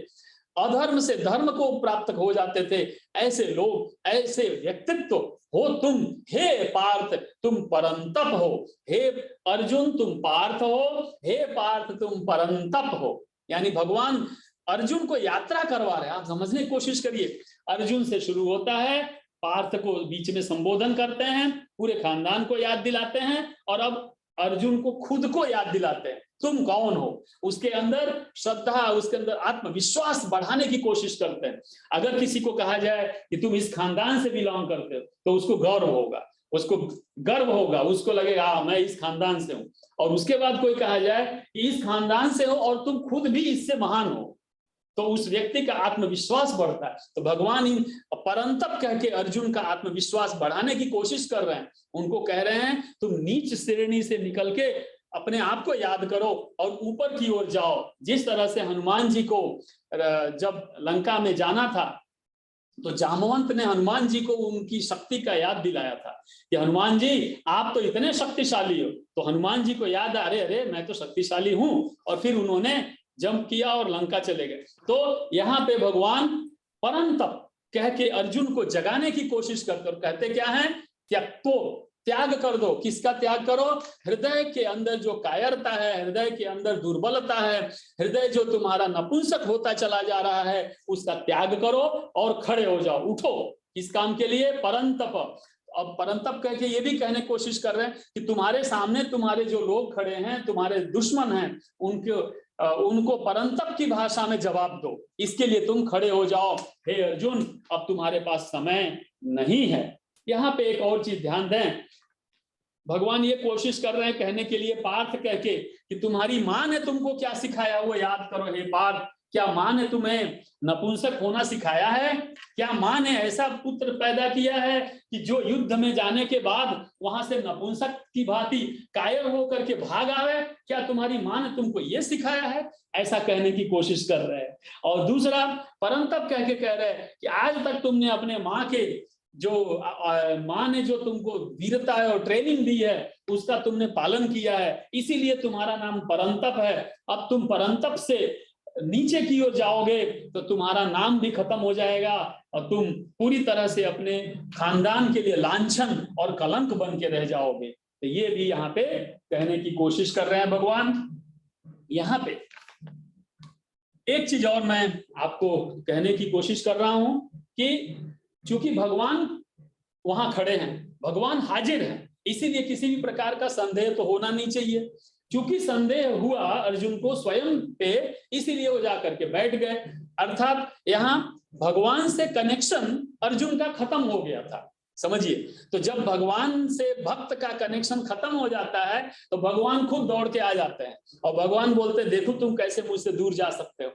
अधर्म से धर्म को प्राप्त हो जाते थे, ऐसे लोग, ऐसे व्यक्तित्व हो तुम। हे पार्थ, तुम परंतप हो। हे अर्जुन, तुम पार्थ हो। हे पार्थ, तुम परंतप हो। यानी भगवान अर्जुन को यात्रा करवा रहे हैं। आप समझने की कोशिश करिए, अर्जुन से शुरू होता है, पार्थ को बीच में संबोधन करते हैं, पूरे खानदान को याद दिलाते हैं, और अब अर्जुन को खुद को याद दिलाते हैं, तुम कौन हो। उसके अंदर श्रद्धा, उसके अंदर आत्मविश्वास बढ़ाने की कोशिश करते हैं। अगर किसी को कहा जाए कि तुम इस खानदान से बिलोंग करते हो, तो उसको गौरव होगा, उसको गर्व होगा, उसको लगेगा मैं इस खानदान से हूं। और उसके बाद कोई कहा जाए कि इस खानदान से हो और तुम खुद भी इससे महान हो, तो उस व्यक्ति का आत्मविश्वास बढ़ता है। तो भगवान इन परंतप कह के अर्जुन का आत्मविश्वास बढ़ाने की कोशिश कर रहे हैं। उनको कह रहे हैं तुम नीच श्रेणी से निकल के अपने आप को याद करो और ऊपर की ओर जाओ। जिस तरह से हनुमान जी को जब लंका में जाना था, तो जामवंत ने हनुमान जी को उनकी शक्ति का याद दिलाया था कि हनुमान जी आप तो इतने शक्तिशाली हो। तो हनुमान जी को याद, अरे अरे मैं तो शक्तिशाली हूं, और फिर उन्होंने जंप किया और लंका चले गए। तो यहाँ पे भगवान परंतप कह के अर्जुन को जगाने की कोशिश करते और कहते क्या है? त्यक्तो, त्याग कर दो। किसका त्याग करो? हृदय के अंदर जो कायरता है, हृदय के अंदर दुर्बलता है, हृदय जो तुम्हारा नपुंसक होता चला जा रहा है, उसका त्याग करो और खड़े हो जाओ, उठो। किस काम के लिए? परंतप। अब परंतप कह के ये भी कहने की कोशिश कर रहे हैं कि तुम्हारे सामने तुम्हारे जो लोग खड़े हैं, तुम्हारे दुश्मन हैं, उनको परंतप की भाषा में जवाब दो। इसके लिए तुम खड़े हो जाओ। हे अर्जुन, अब तुम्हारे पास समय नहीं है। यहाँ पे एक और चीज ध्यान दें, भगवान ये कोशिश कर रहे हैं कहने के लिए पार्थ कह के कि तुम्हारी माँ ने तुमको क्या सिखाया वो याद करो। हे पार्थ, क्या माँ ने तुम्हें नपुंसक होना सिखाया है? क्या माँ ने ऐसा पुत्र पैदा किया है कि जो युद्ध में जाने के बाद वहां से नपुंसक की भांति कायर होकर के भाग आवे? क्या तुम्हारी माँ ने तुमको ये सिखाया है? ऐसा कहने की कोशिश कर रहे हैं। और दूसरा, परंतप कह के कह रहे हैं कि आज तक तुमने अपने माँ के जो माँ ने जो तुमको वीरता है और ट्रेनिंग दी है उसका तुमने पालन किया है, इसीलिए तुम्हारा नाम परंतप है। अब तुम परंतप से नीचे की ओर जाओगे तो तुम्हारा नाम भी खत्म हो जाएगा और तुम पूरी तरह से अपने खानदान के लिए लांछन और कलंक बन के रह जाओगे। तो ये भी यहाँ पे कहने की कोशिश कर रहे हैं भगवान। यहाँ पे एक चीज और मैं आपको कहने की कोशिश कर रहा हूं कि चूंकि भगवान वहां खड़े हैं, भगवान हाजिर हैं, इसीलिए किसी भी प्रकार का संदेह तो होना नहीं चाहिए। चूंकि संदेह हुआ अर्जुन को स्वयं पे, इसीलिए वो जाकर के बैठ गए। अर्थात यहाँ भगवान से कनेक्शन अर्जुन का खत्म हो गया था, समझिए। तो जब भगवान से भक्त का कनेक्शन खत्म हो जाता है तो भगवान खुद दौड़ के आ जाते हैं और भगवान बोलते हैं देखो तुम कैसे मुझसे दूर जा सकते हो।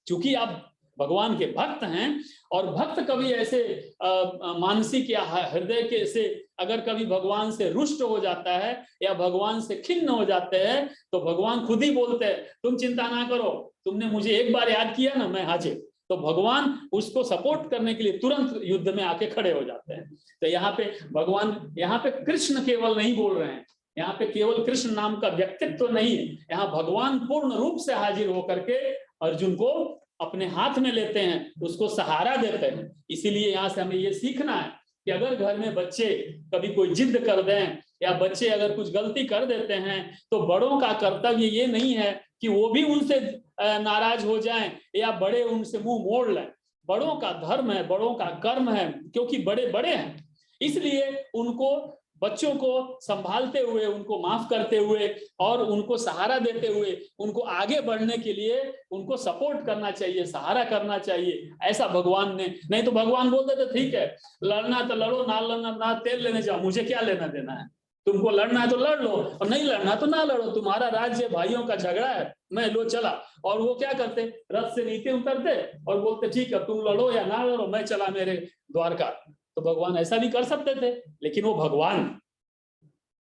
क्योंकि आप भगवान के भक्त हैं और भक्त कभी ऐसे मानसिक या हृदय के से अगर कभी भगवान से रुष्ट हो जाता है या भगवान से खिन्न हो जाते हैं तो भगवान खुद ही बोलते हैं तुम चिंता ना करो, तुमने मुझे एक बार याद किया ना, मैं हाजिर। तो भगवान उसको सपोर्ट करने के लिए तुरंत युद्ध में आके खड़े हो जाते हैं। तो यहाँ पे भगवान, यहाँ पे कृष्ण केवल नहीं बोल रहे हैं, यहाँ पे केवल कृष्ण नाम का व्यक्तित्व नहीं है, यहाँ भगवान पूर्ण रूप से हाजिर होकर के अर्जुन को अपने हाथ में लेते हैं, उसको सहारा देते हैं। इसीलिए यहाँ से हमें ये सीखना है कि अगर घर में बच्चे कभी कोई जिद कर दें या बच्चे अगर कुछ गलती कर देते हैं तो बड़ों का कर्तव्य ये नहीं है कि वो भी उनसे नाराज हो जाएं या बड़े उनसे मुंह मोड़ लें। बड़ों का धर्म है, बड़ों का कर्म है, क्योंकि बड़े बड़े हैं, इसलिए उनको बच्चों को संभालते हुए, उनको माफ करते हुए और उनको सहारा देते हुए उनको आगे बढ़ने के लिए उनको सपोर्ट करना चाहिए, सहारा करना चाहिए। ऐसा भगवान ने, नहीं तो भगवान बोलते थे ठीक है लड़ना तो लड़ो, ना लड़ना ना तेल लेने जाओ, मुझे क्या लेना देना है, तुमको लड़ना है तो लड़ लो और नहीं लड़ना तो ना लड़ो, तुम्हारा राज्य भाइयों का झगड़ा है, मैं लो चला। और वो क्या करते, रथ से नीचे उतरते और बोलते ठीक है तुम लड़ो या ना लड़ो, मैं चला मेरे द्वारका। तो भगवान ऐसा भी कर सकते थे, लेकिन वो भगवान।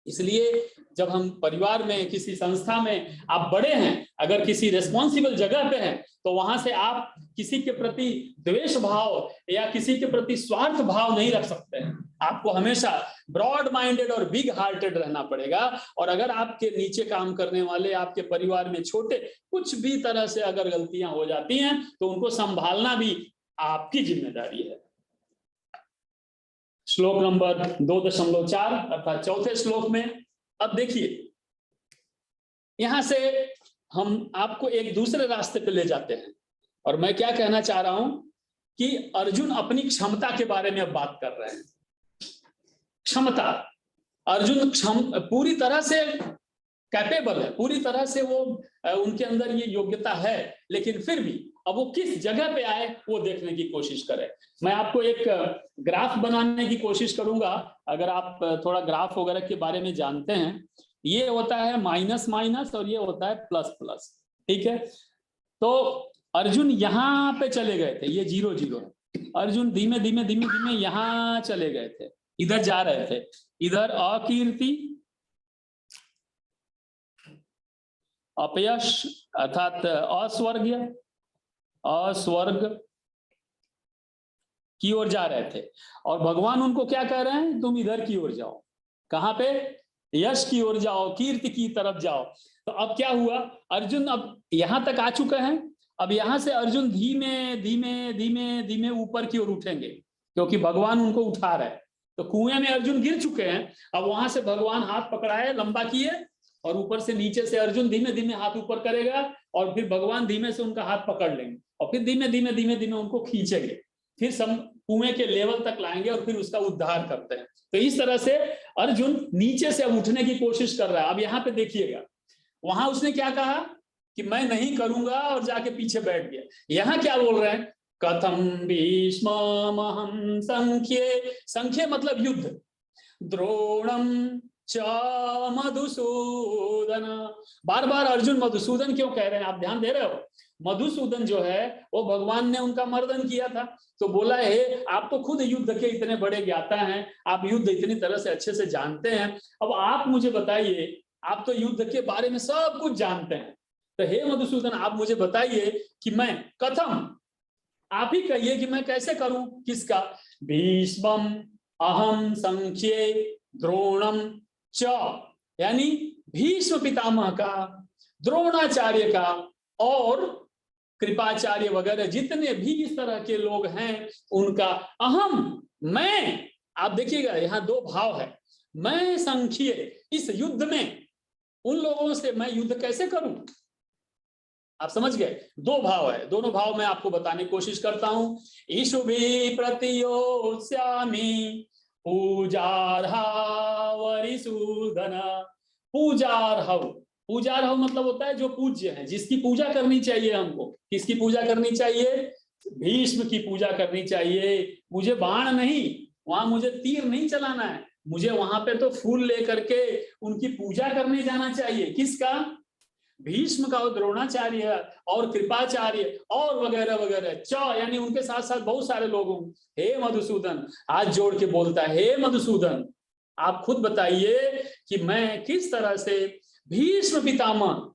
इसलिए जब हम परिवार में, किसी संस्था में आप बड़े हैं, अगर किसी रिस्पॉन्सिबल जगह पे हैं तो वहां से आप किसी के प्रति द्वेष भाव या किसी के प्रति स्वार्थ भाव नहीं रख सकते हैं। आपको हमेशा ब्रॉड माइंडेड और बिग हार्टेड रहना पड़ेगा। और अगर आपके नीचे काम करने वाले, आपके परिवार में छोटे कुछ भी तरह से अगर गलतियां हो जाती हैं तो उनको संभालना भी आपकी जिम्मेदारी है। श्लोक नंबर 2.4 अर्थात चौथे श्लोक में अब देखिए, यहां से हम आपको एक दूसरे रास्ते पे ले जाते हैं और मैं क्या कहना चाह रहा हूं कि अर्जुन अपनी क्षमता के बारे में अब बात कर रहे हैं। क्षमता, अर्जुन पूरी तरह से कैपेबल है, पूरी तरह से वो उनके अंदर ये योग्यता है, लेकिन फिर भी अब वो किस जगह पे आए वो देखने की कोशिश करें। मैं आपको एक ग्राफ बनाने की कोशिश करूंगा। अगर आप थोड़ा ग्राफ वगैरह के बारे में जानते हैं, ये होता है माइनस माइनस और ये होता है प्लस प्लस, ठीक है। तो अर्जुन यहाँ पे चले गए थे, ये 0 0 है। अर्जुन धीमे धीमे धीमे धीमे यहाँ चले गए थे, इधर जा रहे थे, इधर अकीर्ति, अपयश अर्थात अस्वर्ग की ओर जा रहे थे। और भगवान उनको क्या कह रहे हैं, तुम इधर की ओर जाओ। कहां पे? यश की ओर जाओ, कीर्ति की तरफ जाओ। तो अब क्या हुआ, अर्जुन अब यहां तक आ चुके हैं। अब यहां से अर्जुन धीमे धीमे धीमे धीमे ऊपर की ओर उठेंगे, क्योंकि भगवान उनको उठा रहे हैं। तो कुएं में अर्जुन गिर चुके हैं, अब वहां से भगवान हाथ पकड़ाए, लंबा किए, और ऊपर से नीचे से अर्जुन धीमे धीमे हाथ ऊपर करेगा, और फिर भगवान धीमे से उनका हाथ पकड़ लेंगे, और फिर धीमे धीमे धीमे धीमे उनको खींचेंगे, फिर कुएं के लेवल तक लाएंगे, और फिर उसका उद्धार करते हैं। तो इस तरह से अर्जुन नीचे से अब उठने की कोशिश कर रहा है। अब यहाँ पे देखिएगा, वहां उसने क्या कहा कि मैं नहीं करूंगा, और जाके पीछे बैठ गया। यहाँ क्या बोल रहे हैं, कथम भीष्महं संख्ये, संख्ये मतलब युद्ध, द्रोणम च मधुसूदन। बार बार अर्जुन मधुसूदन क्यों कह रहे हैं, आप ध्यान दे रहे हो? मधुसूदन जो है वो भगवान ने उनका मर्दन किया था, तो बोला है आप तो खुद युद्ध के इतने बड़े ज्ञाता हैं, आप युद्ध इतनी तरह से अच्छे से जानते हैं, अब आप मुझे बताइए, आप तो युद्ध के बारे में सब कुछ जानते हैं, तो हे मधुसूदन आप मुझे बताइए कि मैं कथम, आप ही कहिए कि मैं कैसे करूं, किसका? भीष्मम अहम संख्ये द्रोणम च, यानी भीष्म पितामह का, द्रोणाचार्य का, और कृपाचार्य वगैरह जितने भी इस तरह के लोग हैं उनका, अहम मैं, आप देखिएगा यहाँ दो भाव है, मैं संख्ये, इस युद्ध में उन लोगों से मैं युद्ध कैसे करूं, आप समझ गए? दो भाव है, दोनों भाव मैं आपको बताने की कोशिश करता हूं। ईशुभि प्रतियोत्स्यामि पूजार्हा वरिसूदन। पूजार्हव, पूजार्हव मतलब होता है जो पूज्य है, जिसकी पूजा करनी चाहिए हमको। किसकी पूजा करनी चाहिए? भीष्म की पूजा करनी चाहिए। मुझे बाण नहीं, वहां मुझे तीर नहीं चलाना है, मुझे वहां पे तो फूल लेकर के उनकी पूजा करने जाना चाहिए। किसका? भीष्म का, और द्रोणाचार्य और कृपाचार्य और वगैरह वगैरह, च यानी उनके साथ साथ बहुत सारे लोगों। हे मधुसूदन, हाथ जोड़ के बोलता है, हे मधुसूदन आप खुद बताइए कि मैं किस तरह से भीष्म पितामह,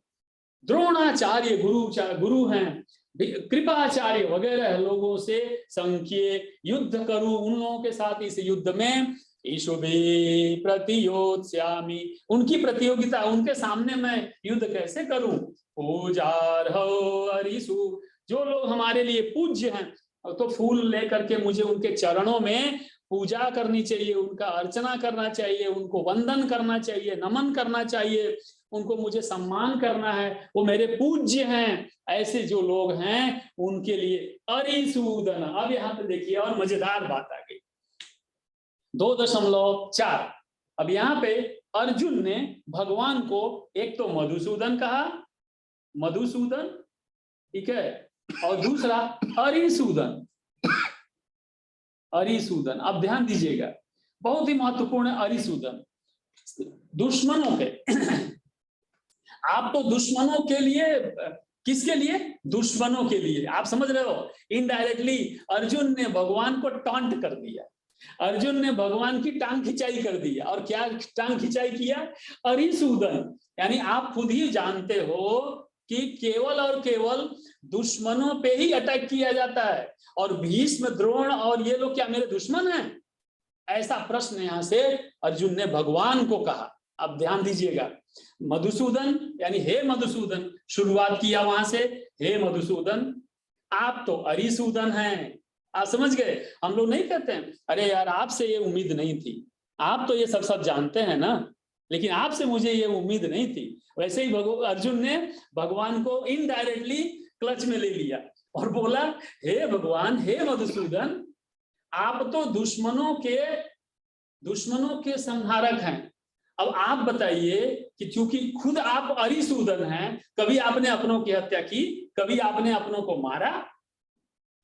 द्रोणाचार्य गुरु हैं, कृपाचार्य वगैरह लोगों से संख्ये युद्ध करूं, उन लोगों के साथ इस युद्ध में ईशुभि प्रतियोत्स्यामि, उनकी प्रतियोगिता, उनके सामने मैं युद्ध कैसे करूं? पूजार्हो अरिसु, जो लोग हमारे लिए पूज्य हैं, तो फूल लेकर के मुझे उनके चरणों में पूजा करनी चाहिए, उनका अर्चना करना चाहिए, उनको वंदन करना चाहिए, नमन करना चाहिए, उनको मुझे सम्मान करना है, वो मेरे पूज्य हैं। ऐसे जो लोग हैं उनके लिए अरिसूदन। अब यहाँ पे देखिए और मजेदार बात आ गई, 2.4। अब यहाँ पे अर्जुन ने भगवान को एक तो मधुसूदन कहा, मधुसूदन, ठीक है, और दूसरा अरिसूदन, अरिसूदन। अब ध्यान दीजिएगा, बहुत ही महत्वपूर्ण है अरिसूदन। दुश्मनों के आप तो दुश्मनों के लिए, किसके लिए? दुश्मनों के लिए। आप समझ रहे हो, इनडायरेक्टली अर्जुन ने भगवान को टॉन्ट कर दिया, अर्जुन ने भगवान की टांग खिंचाई कर दी। और क्या टांग खिंचाई किया? अरिसूदन, यानी आप खुद ही जानते हो कि केवल और केवल दुश्मनों पे ही अटैक किया जाता है, और भीष्म, द्रोण और ये लोग क्या मेरे दुश्मन हैं? ऐसा प्रश्न यहां से अर्जुन ने भगवान को कहा। अब ध्यान दीजिएगा, मधुसूदन यानी हे मधुसूदन, शुरुआत किया वहां से, हे मधुसूदन आप तो अरिसूदन हैं। आप समझ गए? हम लोग नहीं कहते हैं अरे यार आपसे ये उम्मीद नहीं थी, आप तो ये सब जानते हैं ना, लेकिन आपसे मुझे ये उम्मीद नहीं थी। वैसे ही अर्जुन ने भगवान को इनडायरेक्टली क्लच में ले लिया और बोला, हे भगवान, हे मधुसूदन, आप तो दुश्मनों के संहारक हैं। अब आप बताइए कि चूंकि खुद आप अरिसूदन हैं, कभी आपने अपनों की हत्या की, कभी आपने अपनों को मारा?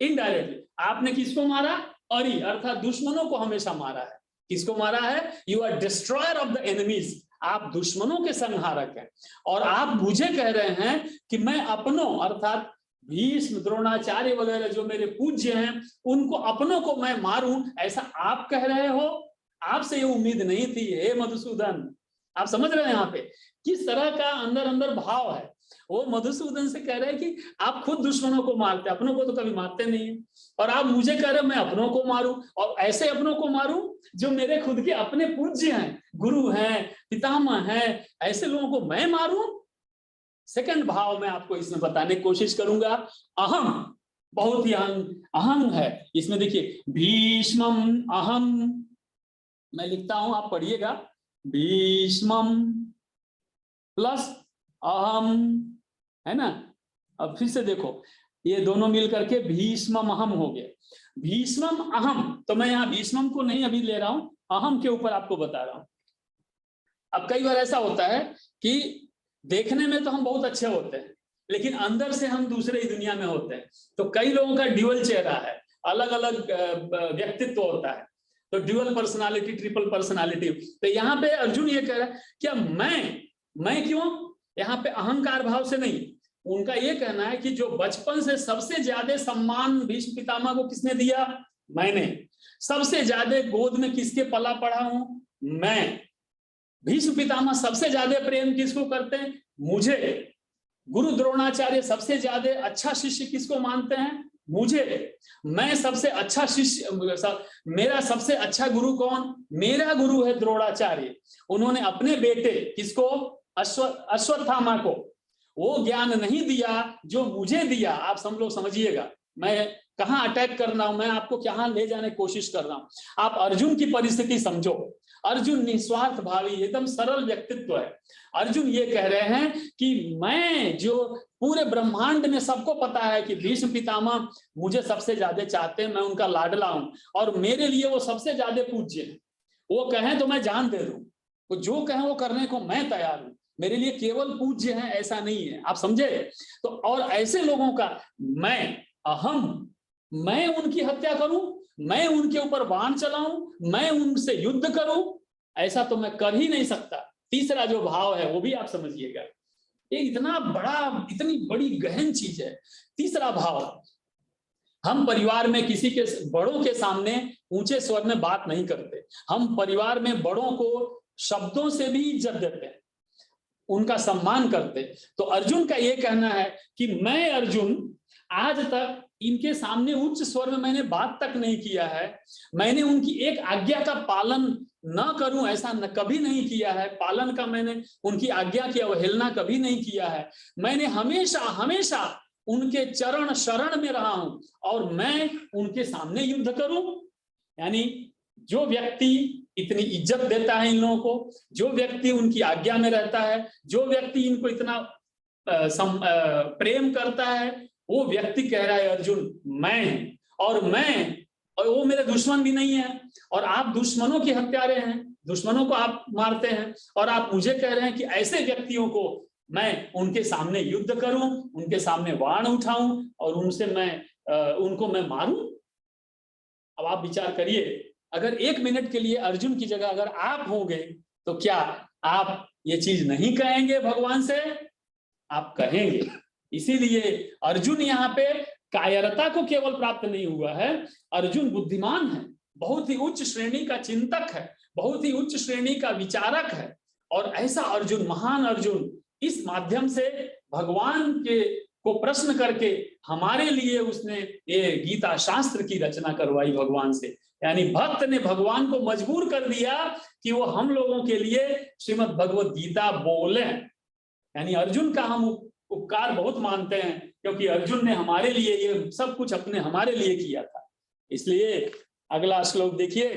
इनडायरेक्टली आपने किसको मारा? अरि अर्थात दुश्मनों को हमेशा मारा है। किसको मारा है? You are destroyer of the enemies, आप दुश्मनों के संहारक हैं। और आप मुझे कह रहे हैं कि मैं अपनों अर्थात भीष्म, द्रोणाचार्य वगैरह जो मेरे पूज्य हैं उनको, अपनों को मैं मारूं, ऐसा आप कह रहे हो? आपसे ये उम्मीद नहीं थी हे मधुसूदन। आप समझ रहे हैं यहाँ पे किस तरह का अंदर अंदर भाव है? वो मधुसूदन से कह रहे हैं कि आप खुद दुश्मनों को मारते, अपनों को तो कभी मारते नहीं है, और आप मुझे कह रहे हैं मैं अपनों को मारूं, और ऐसे अपनों को मारूं जो मेरे खुद के अपने पूज्य हैं, गुरु हैं, पितामह हैं, ऐसे लोगों को मैं मारूं? सेकंड भाव में आपको इसमें बताने की कोशिश करूंगा। अहम, बहुत ही अहम है इसमें। देखिए, भीष्मम अहम मैं लिखता हूं, आप पढ़िएगा। भीष्मम प्लस अहम, है ना। अब फिर से देखो, ये दोनों मिल करके भीष्मम अहम हो गया। भीष्मम अहम, तो मैं यहाँ भीष्मम को नहीं अभी ले रहा हूं, अहम के ऊपर आपको बता रहा हूं। अब कई बार ऐसा होता है कि देखने में तो हम बहुत अच्छे होते हैं, लेकिन अंदर से हम दूसरे ही दुनिया में होते हैं। तो कई लोगों का ड्यूअल चेहरा है, अलग अलग व्यक्तित्व होता है, तो ड्यूअल पर्सनालिटी, ट्रिपल पर्सनालिटी। तो यहाँ पे अर्जुन ये कह रहा है क्या मैं क्यों, यहाँ पे अहंकार भाव से नहीं। उनका ये कहना है कि जो बचपन से सबसे ज्यादा सम्मान भीष्म पितामह को किसने दिया, मैंने। सबसे ज्यादा गोद में किसके पला पढ़ा हूं, मैं। भीष्म पितामह सबसे ज्यादा प्रेम किसको करते हैं, मुझे। गुरु द्रोणाचार्य सबसे ज्यादा अच्छा शिष्य किसको मानते हैं, मुझे। मैं सबसे अच्छा शिष्य, मेरा सबसे अच्छा गुरु कौन, मेरा गुरु है द्रोणाचार्य। उन्होंने अपने बेटे किसको, अश्वत्थामा को वो ज्ञान नहीं दिया जो मुझे दिया। आप सब लोग समझिएगा, मैं कहां अटैक कर रहा हूं, मैं आपको कहां ले जाने की कोशिश कर रहा हूं। आप अर्जुन की परिस्थिति समझो। अर्जुन निस्वार्थ भावी, एकदम सरल व्यक्तित्व है। अर्जुन ये कह रहे हैं कि मैं, जो पूरे ब्रह्मांड में सबको पता है कि भीष्म पितामह मुझे सबसे ज्यादा चाहते हैं, मैं उनका लाडला हूं, और मेरे लिए वो सबसे ज्यादा पूज्य है। वो कहें तो मैं जान दे दूं, वो जो कहें वो करने को मैं तैयार हूं। मेरे लिए केवल पूज्य है ऐसा नहीं है, आप समझे। तो और ऐसे लोगों का मैं, अहम, मैं उनकी हत्या करूं, मैं उनके ऊपर बाण चलाऊं, मैं उनसे युद्ध करूं, ऐसा तो मैं कर ही नहीं सकता। तीसरा जो भाव है वो भी आप समझिएगा, ये इतना बड़ा, इतनी बड़ी गहन चीज है। तीसरा भाव, हम परिवार में किसी के बड़ों के सामने ऊंचे स्वर में बात नहीं करते। हम परिवार में बड़ों को शब्दों से भी इज्जत देते हैं, उनका सम्मान करते। तो अर्जुन का ये कहना है कि मैं अर्जुन आज तक इनके सामने उच्च स्वर में मैंने बात तक नहीं किया है। मैंने उनकी एक आज्ञा का पालन न करूं ऐसा कभी नहीं किया है। पालन का, मैंने उनकी आज्ञा की अवहेलना कभी नहीं किया है। मैंने हमेशा हमेशा उनके चरण शरण में रहा हूं, और मैं उनके सामने युद्ध करूं। यानी जो व्यक्ति इतनी इज्जत देता है इन लोगों को, जो व्यक्ति उनकी आज्ञा में रहता है, जो व्यक्ति इनको इतना प्रेम करता है, वो व्यक्ति कह रहा है अर्जुन मैं, और वो मेरे दुश्मन भी नहीं है। और आप दुश्मनों की हत्यारे हैं, दुश्मनों को आप मारते हैं, और आप मुझे कह रहे हैं कि ऐसे व्यक्तियों को मैं उनके सामने युद्ध करूं, उनके सामने बाण उठाऊं, और उनसे उनको मैं मारूं। अब आप विचार करिए, अगर 1 मिनट के लिए अर्जुन की जगह अगर आप होंगे, तो क्या आप ये चीज नहीं कहेंगे भगवान से? आप कहेंगे। इसीलिए अर्जुन यहाँ पे कायरता को केवल प्राप्त नहीं हुआ है, अर्जुन बुद्धिमान है, बहुत ही उच्च श्रेणी का चिंतक है, बहुत ही उच्च श्रेणी का विचारक है। और ऐसा अर्जुन, महान अर्जुन, इस माध्यम से भगवान के को प्रश्न करके हमारे लिए उसने ये गीता शास्त्र की रचना करवाई भगवान से। यानी भक्त ने भगवान को मजबूर कर दिया कि वो हम लोगों के लिए श्रीमद् भगवत गीता बोले। यानी अर्जुन का हम उपकार बहुत मानते हैं, क्योंकि अर्जुन ने हमारे लिए ये सब कुछ अपने हमारे लिए किया था। इसलिए अगला श्लोक देखिए,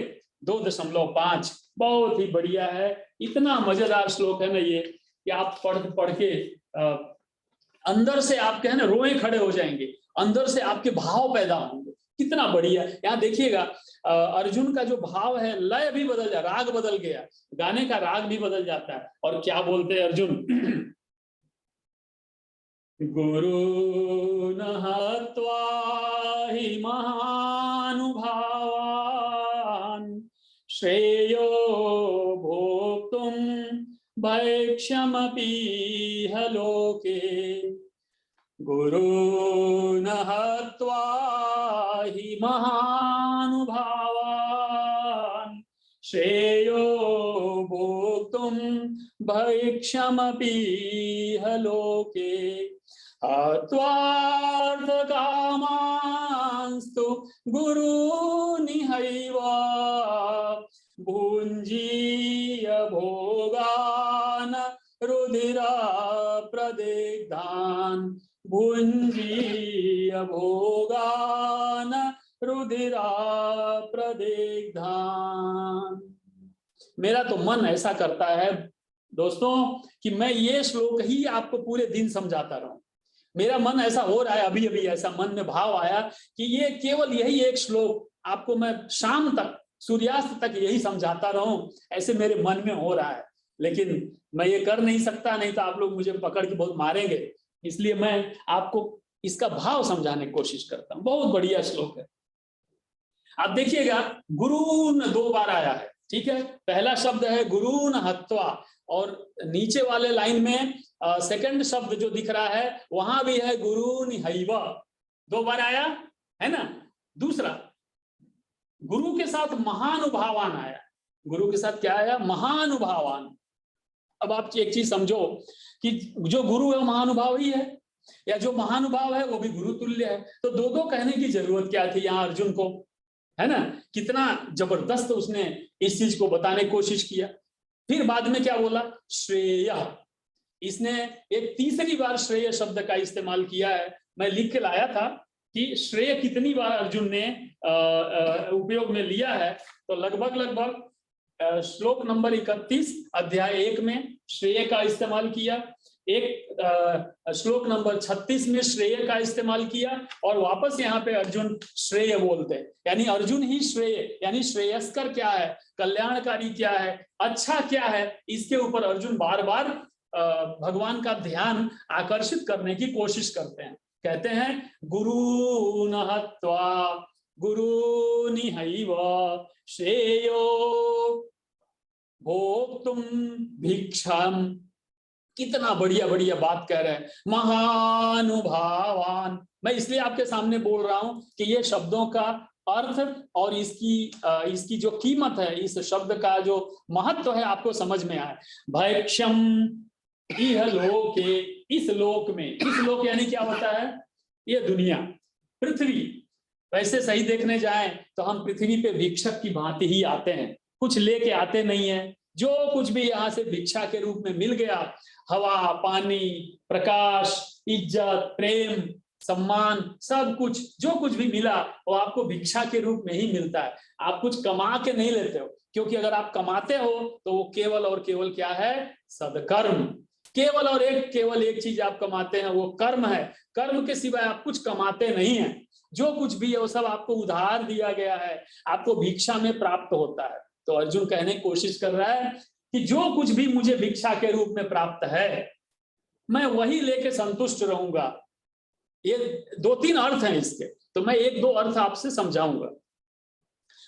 2.5, बहुत ही बढ़िया है। इतना मजेदार श्लोक है ना ये, कि आप पढ़ के अंदर से आपके है ना रोए खड़े हो जाएंगे, अंदर से आपके भाव पैदा होंगे। कितना बढ़िया। यहाँ देखिएगा अर्जुन का जो भाव है, लय भी बदल जा, राग बदल गया, गाने का राग भी बदल जाता है। और क्या बोलते हैं अर्जुन, गुरु न हत्वा हि महानुभावान् श्रेयो भोक्तुं भैक्षमपीह लोके। गुरून् हत्वा हि महानुभावान् श्रेयो भोक्तुं भैक्षमपीह लोके। हत्वार्थकामांस्तु गुरूनिहैव भुञ्जीय भोगान् रुधिराप्रदिग्धान्। भुञ्जीय भोगान् रुधिराप्रदिग्धान्। मेरा तो मन ऐसा करता है दोस्तों कि मैं ये श्लोक ही आपको पूरे दिन समझाता रहूं। मेरा मन ऐसा हो रहा है, अभी अभी ऐसा मन में भाव आया कि ये केवल यही एक श्लोक आपको मैं शाम तक, सूर्यास्त तक यही समझाता रहूं, ऐसे मेरे मन में हो रहा है। लेकिन मैं ये कर नहीं सकता, नहीं तो आप लोग मुझे पकड़ के बहुत मारेंगे, इसलिए मैं आपको इसका भाव समझाने की कोशिश करता हूं। बहुत बढ़िया श्लोक है। आप देखिएगा, गुरून 2 बार आया है, ठीक है। पहला शब्द है गुरून हत्वा, और नीचे वाले लाइन में सेकंड शब्द जो दिख रहा है वहां भी है गुरून हैव, 2 बार आया है ना। दूसरा, गुरु के साथ महानुभावान आया। गुरु के साथ क्या आया? महानुभावान। अब आप एक चीज समझो कि जो गुरु है वो महानुभाव ही है, या जो महानुभाव है वो भी गुरु तुल्य है। तो दो दो कहने की जरूरत क्या थी यहाँ अर्जुन को, है ना। कितना जबरदस्त उसने इस चीज को बताने की कोशिश किया। फिर बाद में क्या बोला? श्रेय। इसने एक तीसरी बार श्रेय शब्द का इस्तेमाल किया है। मैं लिख के लाया था कि श्रेय कितनी बार अर्जुन ने उपयोग में लिया है। तो लगभग श्लोक नंबर 31 अध्याय 1 में श्रेय का इस्तेमाल किया, एक श्लोक नंबर 36 में श्रेय का इस्तेमाल किया, और वापस यहाँ पे अर्जुन श्रेय बोलते हैं। यानी अर्जुन ही श्रेय, यानी श्रेयस्कर क्या है, कल्याणकारी क्या है, अच्छा क्या है, इसके ऊपर अर्जुन बार बार भगवान का ध्यान आकर्षित करने की कोशिश करते हैं। कहते हैं गुरु नहत्वा गुरु निहैव श्रेयो भोक्तुम भिक्षाम। कितना बढ़िया बढ़िया बात कह रहे हैं, महानुभावान। मैं इसलिए आपके सामने बोल रहा हूं कि ये शब्दों का अर्थ और इसकी जो कीमत है, इस शब्द का जो महत्व है आपको समझ में आए। भैक्षम इह लोके, इस लोक में, इस लोक यानी क्या होता है? ये दुनिया, पृथ्वी। वैसे सही देखने जाएं तो हम पृथ्वी पे भिक्षक की भांति ही आते हैं, कुछ लेके आते नहीं है। जो कुछ भी यहाँ से भिक्षा के रूप में मिल गया, हवा, पानी, प्रकाश, इज्जत, प्रेम, सम्मान, सब कुछ जो कुछ भी मिला वो आपको भिक्षा के रूप में ही मिलता है। आप कुछ कमा के नहीं लेते हो, क्योंकि अगर आप कमाते हो तो वो केवल और केवल क्या है? सदकर्म। केवल एक चीज आप कमाते हैं, वो कर्म है। कर्म के सिवाय आप कुछ कमाते नहीं है। जो कुछ भी है वो सब आपको उधार दिया गया है, आपको भिक्षा में प्राप्त होता है। तो अर्जुन कहने की कोशिश कर रहा है कि जो कुछ भी मुझे भिक्षा के रूप में प्राप्त है, मैं वही लेके संतुष्ट रहूंगा। ये 2-3 अर्थ हैं इसके, तो मैं 1-2 अर्थ आपसे समझाऊंगा।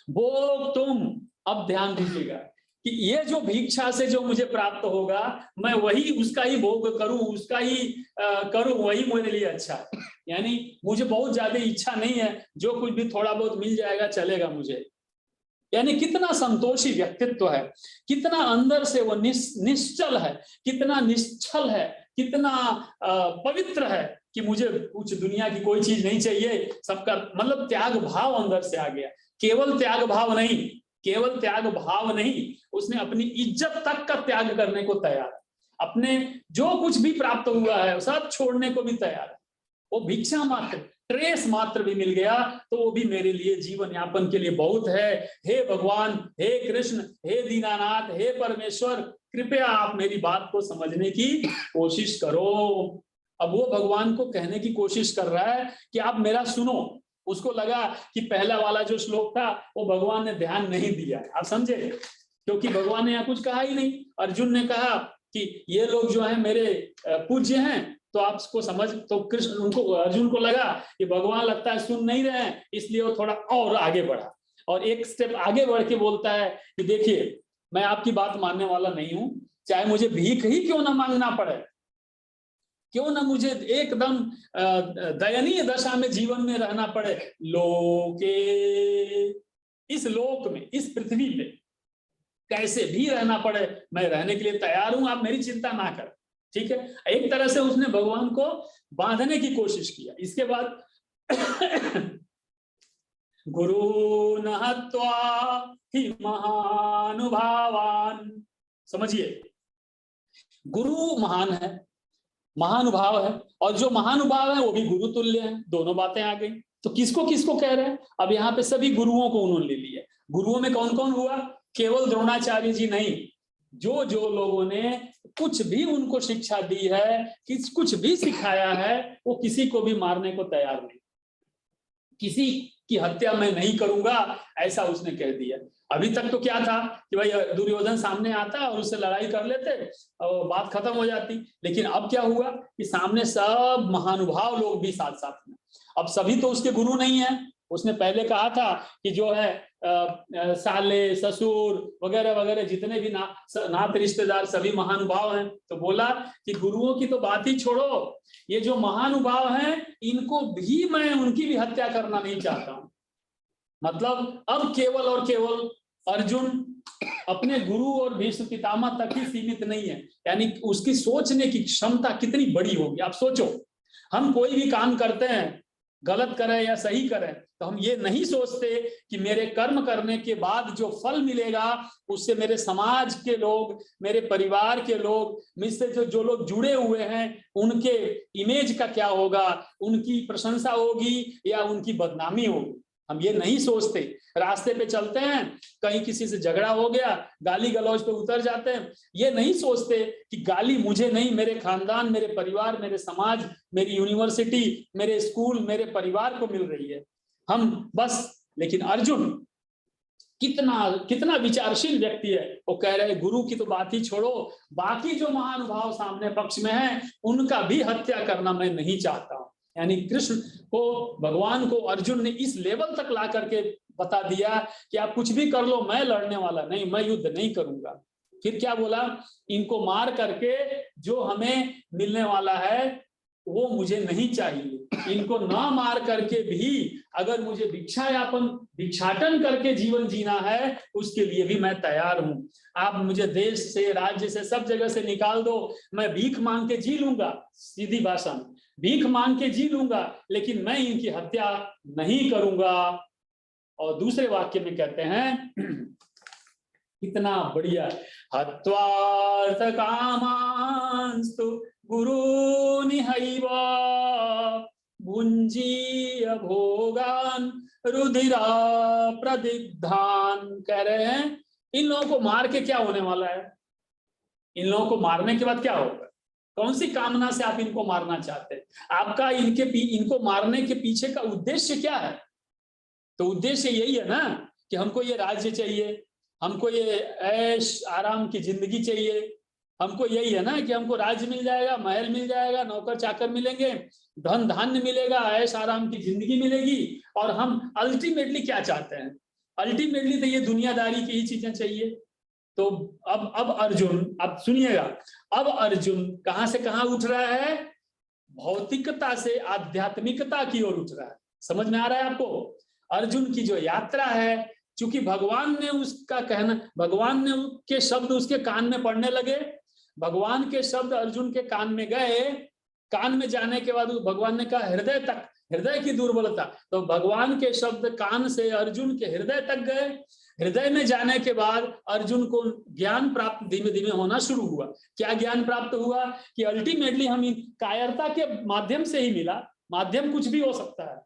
भोग तुम, अब ध्यान दीजिएगा कि ये जो भिक्षा से जो मुझे प्राप्त होगा, मैं वही उसका ही भोग करूं, उसका ही करूं, वही मेरे लिए अच्छा है। यानी मुझे बहुत ज्यादा इच्छा नहीं है, जो कुछ भी थोड़ा बहुत मिल जाएगा चलेगा मुझे। यानी कितना संतोषी व्यक्तित्व है, कितना अंदर से वो निश्चल है, कितना निश्चल है, कितना पवित्र है कि मुझे कुछ दुनिया की कोई चीज नहीं चाहिए। सबका मतलब त्याग भाव अंदर से आ गया। केवल त्याग भाव नहीं, उसने अपनी इज्जत तक का त्याग करने को तैयार है। अपने जो कुछ भी प्राप्त हुआ है सब छोड़ने को भी तैयार है। वो भिक्षा मात्र, ट्रेस मात्र भी मिल गया तो वो भी मेरे लिए जीवन यापन के लिए बहुत है। हे भगवान, हे कृष्ण, हे दीनानाथ, हे परमेश्वर, कृपया आप मेरी बात को समझने की कोशिश करो। अब वो भगवान को कहने की कोशिश कर रहा है कि आप मेरा सुनो। उसको लगा कि पहला वाला जो श्लोक था वो भगवान ने ध्यान नहीं दिया, आप समझे, क्योंकि भगवान ने यहाँ कुछ कहा ही नहीं। अर्जुन ने कहा कि ये लोग जो है मेरे पूज्य हैं, तो आपको समझ, तो कृष्ण उनको, अर्जुन को लगा कि भगवान लगता है सुन नहीं रहे हैं, इसलिए वो थोड़ा और आगे बढ़ा और एक स्टेप आगे बढ़ के बोलता है कि देखिए, मैं आपकी बात मानने वाला नहीं हूं, चाहे मुझे भीख ही क्यों ना मांगना पड़े, क्यों ना मुझे एकदम दयनीय दशा में जीवन में रहना पड़े, लोके, इस लोक में, इस पृथ्वी पे कैसे भी रहना पड़े, मैं रहने के लिए तैयार हूं, आप मेरी चिंता ना करें। ठीक है, एक तरह से उसने भगवान को बांधने की कोशिश किया। इसके बाद गुरु नहत्वा ही महानुभावान, समझिए, गुरु महान है, महानुभाव है, और जो महानुभाव है वो भी गुरु तुल्य है। दोनों बातें आ गई। तो किसको किसको कह रहे हैं? अब यहाँ पे सभी गुरुओं को उन्होंने ले लिया। गुरुओं में कौन कौन हुआ? केवल द्रोणाचार्य जी नहीं, जो जो लोगों ने कुछ भी उनको शिक्षा दी है, कुछ भी सिखाया है, वो किसी को भी मारने को तैयार नहीं, किसी की हत्या मैं नहीं करूंगा, ऐसा उसने कह दिया। अभी तक तो क्या था कि भाई दुर्योधन सामने आता और उससे लड़ाई कर लेते और बात खत्म हो जाती, लेकिन अब क्या हुआ कि सामने सब महानुभाव लोग भी साथ साथ में। अब सभी तो उसके गुरु नहीं है, उसने पहले कहा था कि जो है साले ससुर वगैरह वगैरह जितने भी नात रिश्तेदार सभी महानुभाव हैं, तो बोला कि गुरुओं की तो बात ही छोड़ो, ये जो महानुभाव हैं इनको भी मैं उनकी भी हत्या करना नहीं चाहता हूं। मतलब अब केवल और केवल अर्जुन अपने गुरु और भीष्म पितामह तक ही सीमित नहीं है, यानी उसकी सोचने की क्षमता कितनी बड़ी होगी। आप सोचो, हम कोई भी काम करते हैं, गलत करें या सही करें, तो हम ये नहीं सोचते कि मेरे कर्म करने के बाद जो फल मिलेगा उससे मेरे समाज के लोग, मेरे परिवार के लोग, मुझसे जो लोग जुड़े हुए हैं उनके इमेज का क्या होगा, उनकी प्रशंसा होगी या उनकी बदनामी होगी। हम ये नहीं सोचते। रास्ते पे चलते हैं, कहीं किसी से झगड़ा हो गया, गाली गलौज पे उतर जाते हैं, ये नहीं सोचते कि गाली मुझे नहीं, मेरे खानदान, मेरे परिवार, मेरे समाज, मेरी यूनिवर्सिटी, मेरे स्कूल, मेरे परिवार को मिल रही है। हम बस, लेकिन अर्जुन कितना कितना विचारशील व्यक्ति है, वो कह रहे हैं गुरु की तो बात ही छोड़ो, बाकी जो महानुभाव सामने पक्ष में है उनका भी हत्या करना मैं नहीं चाहता हूं। यानी कृष्ण को, भगवान को अर्जुन ने इस लेवल तक ला करके बता दिया कि आप कुछ भी कर लो, मैं लड़ने वाला नहीं, मैं युद्ध नहीं करूंगा। फिर क्या बोला, इनको मार करके जो हमें मिलने वाला है वो मुझे नहीं चाहिए, इनको ना मार करके भी अगर मुझे भिक्षाटन करके जीवन जीना है उसके लिए भी मैं तैयार हूं। आप मुझे देश से, राज्य से, सब जगह से निकाल दो, मैं भीख मांग के जी लूंगा, सीधी भाषा में भीख मांग के जी लूंगा, लेकिन मैं इनकी हत्या नहीं करूंगा। और दूसरे वाक्य में कहते हैं कितना बढ़िया, हत्वार्थ कामांस्तु गुरूनिहैव भुंजीय भोगान रुधिरा प्रदिग्धान। कह रहे हैं इन लोगों को मार के क्या होने वाला है, इन लोगों को मारने के बाद क्या होगा, कौन सी कामना से आप इनको मारना चाहते हैं, आपका इनको मारने के पीछे का उद्देश्य क्या है। तो उद्देश्य यही है ना कि हमको ये राज्य चाहिए, हमको ये ऐश आराम की जिंदगी चाहिए, हमको यही है ना कि हमको राज्य मिल जाएगा, महल मिल जाएगा, नौकर चाकर मिलेंगे, धन धान्य मिलेगा, ऐश आराम की जिंदगी मिलेगी। और हम अल्टीमेटली क्या चाहते हैं, अल्टीमेटली तो ये दुनियादारी की ही चीजें चाहिए। तो अब अर्जुन, अब सुनिएगा, अब अर्जुन कहां से कहां उठ रहा है, भौतिकता से आध्यात्मिकता की ओर उठ रहा है। समझ में आ रहा है आपको, अर्जुन की जो यात्रा है, चूंकि भगवान ने उसका कहना, भगवान ने के शब्द उसके कान में पड़ने लगे, भगवान के शब्द अर्जुन के कान में गए, कान में जाने के बाद भगवान ने कहा हृदय तक, हृदय की दुर्बलता, तो भगवान के शब्द कान से अर्जुन के हृदय तक गए, हृदय में जाने के बाद अर्जुन को ज्ञान प्राप्त धीमे धीमे होना शुरू हुआ। क्या ज्ञान प्राप्त हुआ कि अल्टीमेटली हम कायरता के माध्यम से ही मिला, माध्यम कुछ भी हो सकता है,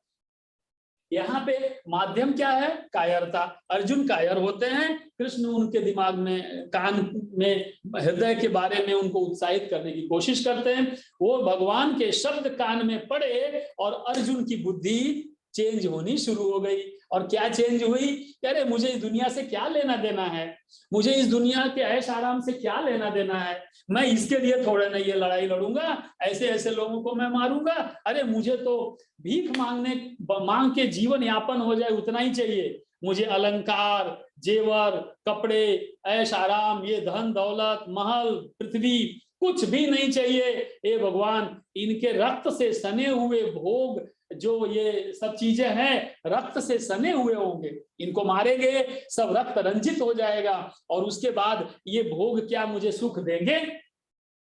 यहाँ पे माध्यम क्या है, कायरता। अर्जुन कायर होते हैं, कृष्ण उनके दिमाग में, कान में, हृदय के बारे में उनको उत्साहित करने की कोशिश करते हैं। वो भगवान के शब्द कान में पड़े और अर्जुन की बुद्धि चेंज होनी शुरू हो गई। और क्या चेंज हुई, अरे मुझे इस दुनिया से क्या लेना देना है, मुझे इस दुनिया के ऐश आराम से क्या लेना देना है, मैं इसके लिए थोड़ा नहीं ये लड़ाई लड़ूंगा, ऐसे ऐसे लोगों को मैं मारूंगा, अरे मुझे तो भीख मांग के जीवन यापन हो जाए उतना ही चाहिए, मुझे अलंकार, जेवर, कपड़े, ऐश आराम, ये धन दौलत, महल, पृथ्वी कुछ भी नहीं चाहिए। हे भगवान, इनके रक्त से सने हुए भोग, जो ये सब चीजें हैं रक्त से सने हुए होंगे, इनको मारेंगे, सब रक्त रंजित हो जाएगा, और उसके बाद ये भोग क्या मुझे सुख देंगे,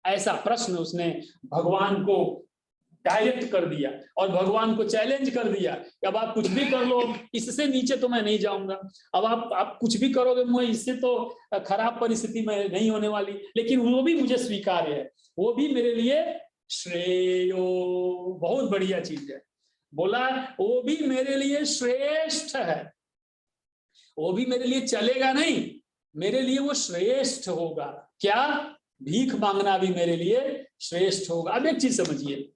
ऐसा प्रश्न उसने भगवान को डायरेक्ट कर दिया और भगवान को चैलेंज कर दिया कि अब आप कुछ भी कर लो, इससे नीचे तो मैं नहीं जाऊंगा, अब आप कुछ भी करोगे, मैं इससे तो खराब परिस्थिति में नहीं होने वाली, लेकिन वो भी मुझे स्वीकार्य है, वो भी मेरे लिए श्रेयो, बहुत बढ़िया चीज है, बोला वो भी मेरे लिए श्रेष्ठ है, वो भी मेरे लिए चलेगा नहीं, मेरे लिए वो श्रेष्ठ होगा। क्या? भीख मांगना भी मेरे लिए श्रेष्ठ होगा। अब एक चीज समझिए,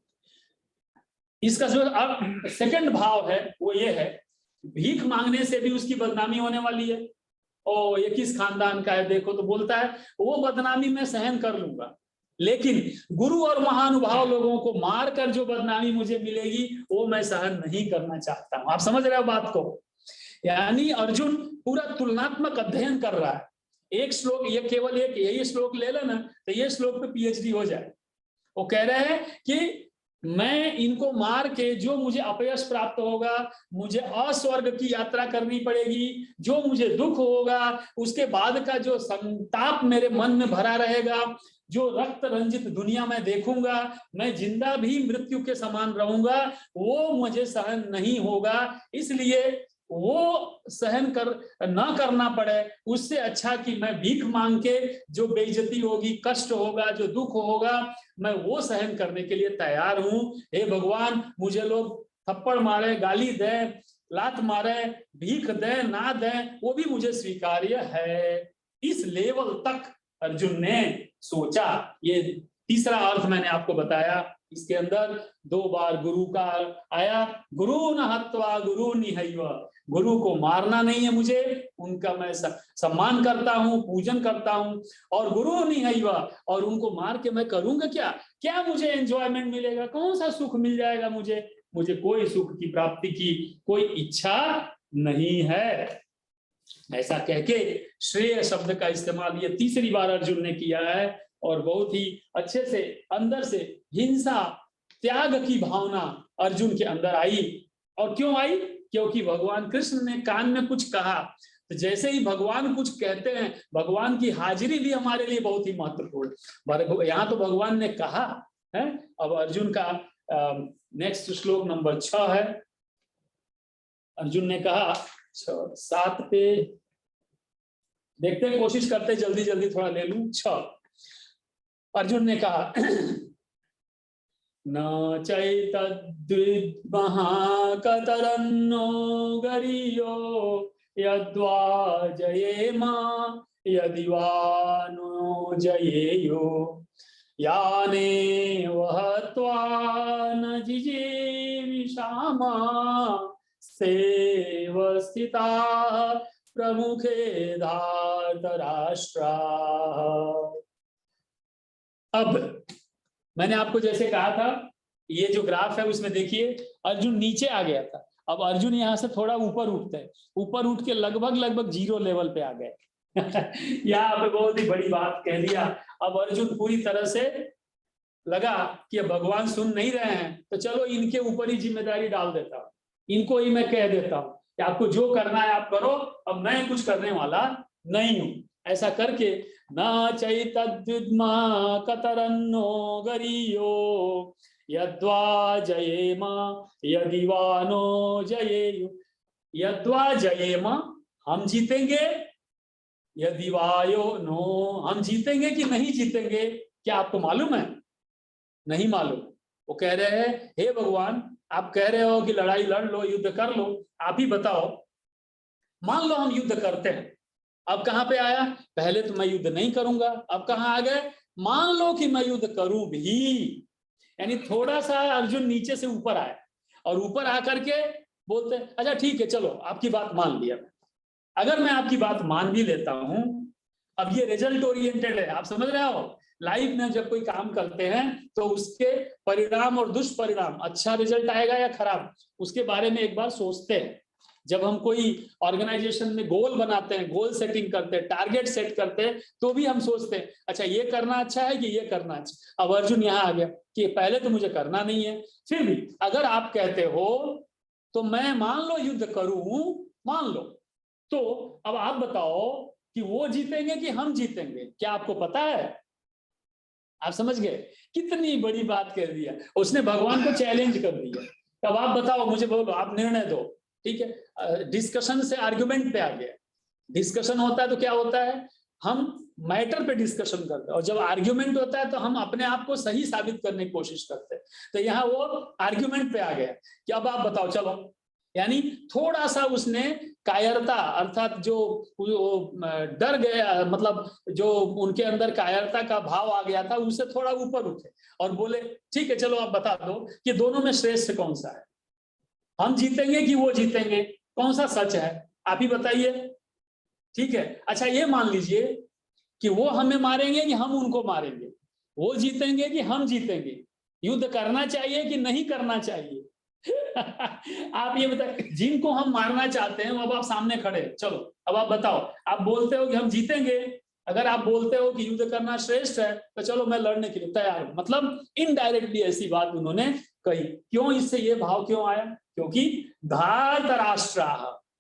इसका जो अब सेकंड भाव है वो ये है, भीख मांगने से भी उसकी बदनामी होने वाली है। ओ ये किस खानदान का है देखो, तो बोलता है वो बदनामी मैं सहन कर लूंगा, लेकिन गुरु और महानुभाव लोगों को मारकर जो बदनामी मुझे मिलेगी वो मैं सहन नहीं करना चाहता हूं। आप समझ रहे हो बात को? यानी अर्जुन पूरा तुलनात्मक अध्ययन कर रहा है। एक श्लोक, ये केवल एक यही श्लोक ले लेना तो ये श्लोक पे पीएचडी हो जाए। वो कह रहे हैं कि मैं इनको मार के जो मुझे अपयश प्राप्त होगा, मुझे अस्वर्ग की यात्रा करनी पड़ेगी, जो मुझे दुख होगा, उसके बाद का जो संताप मेरे मन में भरा रहेगा, जो रक्त रंजित दुनिया में देखूंगा, मैं जिंदा भी मृत्यु के समान रहूंगा, वो मुझे सहन नहीं होगा। इसलिए वो सहन कर ना करना पड़े, उससे अच्छा कि मैं भीख मांग के जो बेइज्जती होगी, कष्ट होगा, जो दुख होगा, मैं वो सहन करने के लिए तैयार हूं। हे भगवान, मुझे लोग थप्पड़ मारे, गाली दे, लात मारे, भीख दे ना दे, वो भी मुझे स्वीकार्य है। इस लेवल तक अर्जुन ने सोचा। ये तीसरा अर्थ मैंने आपको बताया। इसके अंदर 2 बार गुरु का आया, गुरु न हत्वा गुरु निहैव, गुरु को मारना नहीं है मुझे, उनका मैं सम्मान करता हूं, पूजन करता हूं। और गुरु निहैव, और उनको मार के मैं करूंगा क्या? क्या मुझे एंजॉयमेंट मिलेगा? कौन सा सुख मिल जाएगा मुझे? मुझे कोई सुख की प्राप्ति की कोई इच्छा नहीं है। ऐसा कह के श्रेय शब्द का इस्तेमाल ये तीसरी बार अर्जुन ने किया है, और बहुत ही अच्छे से अंदर से हिंसा त्याग की भावना अर्जुन के अंदर आई। और क्यों आई? क्योंकि भगवान कृष्ण ने कान में कुछ कहा। तो जैसे ही भगवान कुछ कहते हैं, भगवान की हाजिरी भी हमारे लिए बहुत ही महत्वपूर्ण। यहाँ तो भगवान ने कहा है। अब अर्जुन का नेक्स्ट श्लोक नंबर 6 है। अर्जुन ने कहा 7 पे देखते हैं, कोशिश करते जल्दी जल्दी थोड़ा ले लूं। 6 अर्जुन ने कहा न चैतद्विद्महाकतरन्नो गरीयो यद्वा जयेमा यदि वा नो जयेयो याने वहत्वा न जिजीविषामा सेवस्थिता प्रमुखे धार्तराष्ट्रा। अब मैंने आपको जैसे कहा था, ये जो ग्राफ है उसमें देखिए अर्जुन नीचे आ गया था। अब अर्जुन यहाँ से थोड़ा ऊपर उठते हैं, ऊपर उठ के लगभग 0 लेवल पे आ गए। यहाँ पे बहुत ही बड़ी बात कह दिया। अब अर्जुन पूरी तरह से लगा कि भगवान सुन नहीं रहे हैं, तो चलो इनके ऊपर ही जिम्मेदारी डाल देता हूँ, इनको ही मैं कह देता हूँ कि आपको जो करना है आप करो, अब मैं कुछ करने वाला नहीं हूं। ऐसा करके न चैतद्विद्मा कतरन्नो गरीयो यद्वा जयेमा यदि वा नो जयेयु। यद्वा जयेमा, हम जीतेंगे, यदि वायो नो, हम जीतेंगे कि नहीं जीतेंगे, क्या आपको मालूम है? नहीं मालूम। वो कह रहे हैं हे भगवान, आप कह रहे हो कि लड़ाई लड़ लो, युद्ध कर लो, आप ही बताओ। मान लो हम युद्ध करते हैं, अब कहां पे आया? पहले तो मैं युद्ध नहीं करूंगा, अब कहां आ गए? मान लो कि मैं युद्ध करूं भी। यानी थोड़ा सा अर्जुन नीचे से ऊपर आए, और ऊपर आकर के बोलते अच्छा ठीक है, चलो आपकी बात मान लिया। अगर मैं आपकी बात मान भी लेता हूं, अब ये रिजल्ट ओरिएंटेड है, आप समझ रहे हो? लाइफ में जब कोई काम करते हैं तो उसके परिणाम और दुष्परिणाम, अच्छा रिजल्ट आएगा या खराब, उसके बारे में एक बार सोचते हैं। जब हम कोई ऑर्गेनाइजेशन में गोल बनाते हैं, गोल सेटिंग करते हैं, टारगेट सेट करते हैं, तो भी हम सोचते हैं अच्छा ये करना अच्छा है कि ये करना अच्छा। अब अर्जुन यहाँ आ गया कि पहले तो मुझे करना नहीं है, फिर भी अगर आप कहते हो तो मैं मान लो युद्ध करूं, मान लो, तो अब आप बताओ कि वो जीतेंगे कि हम जीतेंगे? क्या आपको पता है? आप समझ गए? कितनी बड़ी बात कह दिया उसने, भगवान को चैलेंज कर दिया। अब आप बताओ, मुझे बोलो, आप निर्णय दो। ठीक है, डिस्कशन से आर्गुमेंट पे आ गया। डिस्कशन होता है तो क्या होता है, हम मैटर पे डिस्कशन करते हैं, और जब आर्ग्यूमेंट होता है तो हम अपने आप को सही साबित करने की कोशिश करते हैं। तो यहाँ वो आर्ग्यूमेंट पे आ गया कि अब आप बताओ, चलो यानी थोड़ा सा उसने कायरता अर्थात जो डर गया, मतलब जो उनके अंदर कायरता का भाव आ गया था, उससे थोड़ा ऊपर उठे और बोले ठीक है चलो आप बता दो कि दोनों में श्रेष्ठ कौन सा है, हम जीतेंगे कि वो जीतेंगे, कौन सा सच है आप ही बताइए। ठीक है, अच्छा ये मान लीजिए कि वो हमें मारेंगे कि हम उनको मारेंगे, वो जीतेंगे कि हम जीतेंगे, युद्ध करना चाहिए कि नहीं करना चाहिए? आप ये बताइए, जिनको हम मारना चाहते हैं अब आप सामने खड़े, चलो अब आप बताओ, आप बोलते हो कि हम जीतेंगे, अगर आप बोलते हो कि युद्ध करना श्रेष्ठ है तो चलो मैं लड़ने के लिए तैयार हूं, मतलब इनडायरेक्टली ऐसी बात उन्होंने कही। क्यों, इससे ये भाव क्यों आया? क्योंकि धार्तराष्ट्र,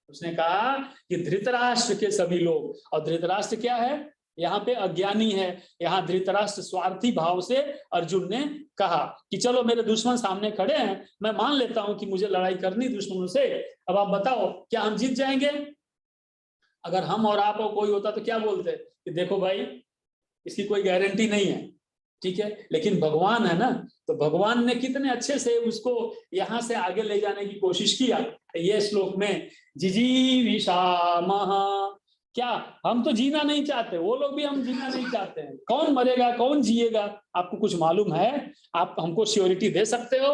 उसने कहा कि धृतराष्ट्र के सभी लोग, और धृतराष्ट्र क्या है यहाँ पे? अज्ञानी है। यहाँ धृतराष्ट्र स्वार्थी भाव से अर्जुन ने कहा कि चलो मेरे दुश्मन सामने खड़े हैं, मैं मान लेता हूं कि मुझे लड़ाई करनी दुश्मनों से, अब आप बताओ क्या हम जीत जाएंगे? अगर हम और आप और कोई होता तो क्या बोलते कि देखो भाई इसकी कोई गारंटी नहीं है, ठीक है, लेकिन भगवान है ना, तो भगवान ने कितने अच्छे से उसको यहां से आगे ले जाने की कोशिश किया। ये श्लोक में जिजीविषामः, क्या हम तो जीना नहीं चाहते, वो लोग भी हम जीना नहीं चाहते हैं, कौन मरेगा कौन जिएगा आपको कुछ मालूम है? आप हमको श्योरिटी दे सकते हो?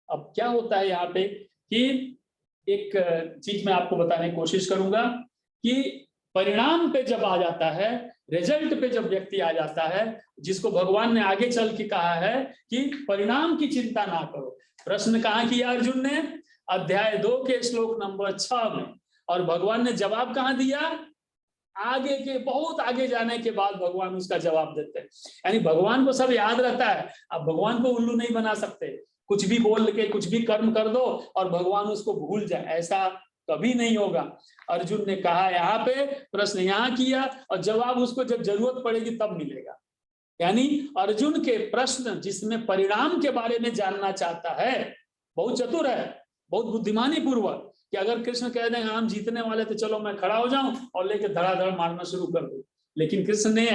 अब क्या होता है यहाँ पे कि एक चीज मैं आपको बताने की कोशिश करूंगा कि परिणाम पे जब आ जाता है, रिजल्ट पे जब व्यक्ति आ जाता है, जिसको भगवान ने आगे चल के कहा है कि परिणाम की चिंता ना करो। प्रश्न कहाँ किया अर्जुन ने? अध्याय 2 के श्लोक नंबर 6 में, और भगवान ने जवाब कहाँ दिया? आगे के बहुत आगे जाने के बाद भगवान उसका जवाब देते हैं। यानी भगवान को सब याद रहता है, आप भगवान को उल्लू नहीं बना सकते, कुछ भी बोल के कुछ भी कर्म कर दो और भगवान उसको भूल जाए, ऐसा कभी नहीं होगा। अर्जुन ने कहा यहाँ पे, प्रश्न यहाँ किया और जवाब उसको जब जरूरत पड़ेगी तब मिलेगा। यानी अर्जुन के प्रश्न जिसमें परिणाम के बारे में जानना चाहता है, बहुत चतुर है, बहुत बुद्धिमानी पूर्वक, कि अगर कृष्ण कह दें हम जीतने वाले तो चलो मैं खड़ा हो जाऊं और लेके धड़ाधड़ मारना शुरू कर दूं, लेकिन कृष्ण ने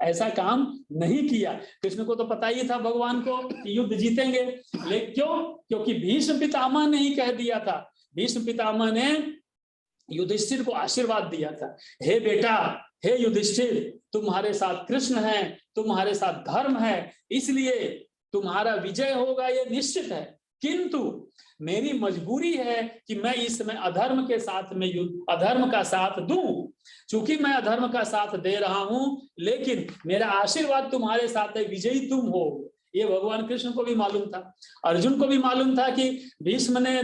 ऐसा काम नहीं किया। कृष्ण को तो पता ही था भगवान को कि युद्ध जीतेंगे, लेकिन क्यों? क्योंकि भीष्म पितामह ने ही कह दिया था, भीष्म पितामह ने युधिष्ठिर को आशीर्वाद दिया था, हे बेटा, हे युधिष्ठिर, तुम्हारे साथ कृष्ण है, तुम्हारे साथ धर्म है, इसलिए तुम्हारा विजय होगा ये निश्चित है, किंतु मेरी मजबूरी है कि मैं इस समय अधर्म के साथ में अधर्म का साथ दूं, चूंकि मैं अधर्म का साथ दे रहा हूं, लेकिन मेरा आशीर्वाद तुम्हारे साथ है, विजयी तुम हो। ये भगवान कृष्ण को भी मालूम था, अर्जुन को भी मालूम था कि भीष्म ने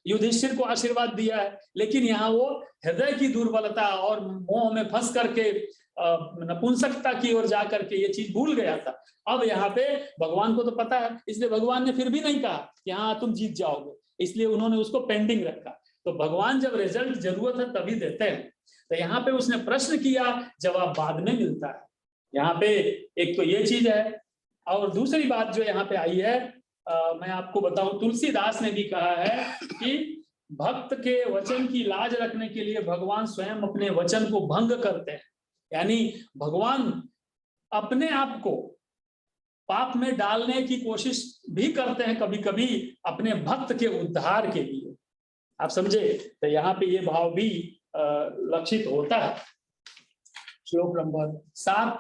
युधिष्ठिर को आशीर्वाद दिया है, लेकिन यहाँ वो हृदय की दुर्बलता और मोह में फंस करके नपुंसकता की ओर जाकर के ये चीज भूल गया था। अब यहाँ पे भगवान को तो पता है, इसलिए भगवान ने फिर भी नहीं कहा कि हाँ तुम जीत जाओगे, इसलिए उन्होंने उसको पेंडिंग रखा। तो भगवान जब रिजल्ट जरूरत है तभी देते हैं। तो यहाँ पे उसने प्रश्न किया, जवाब बाद में मिलता है। यहाँ पे एक तो ये चीज है, और दूसरी बात जो यहाँ पे आई है, मैं आपको बताऊं, तुलसीदास ने भी कहा है कि भक्त के वचन की लाज रखने के लिए भगवान स्वयं अपने वचन को भंग करते हैं। यानी भगवान अपने आप को पाप में डालने की कोशिश भी करते हैं कभी कभी अपने भक्त के उद्धार के लिए, आप समझे? तो यहाँ पे ये भाव भी लक्षित होता है। श्लोक नंबर 7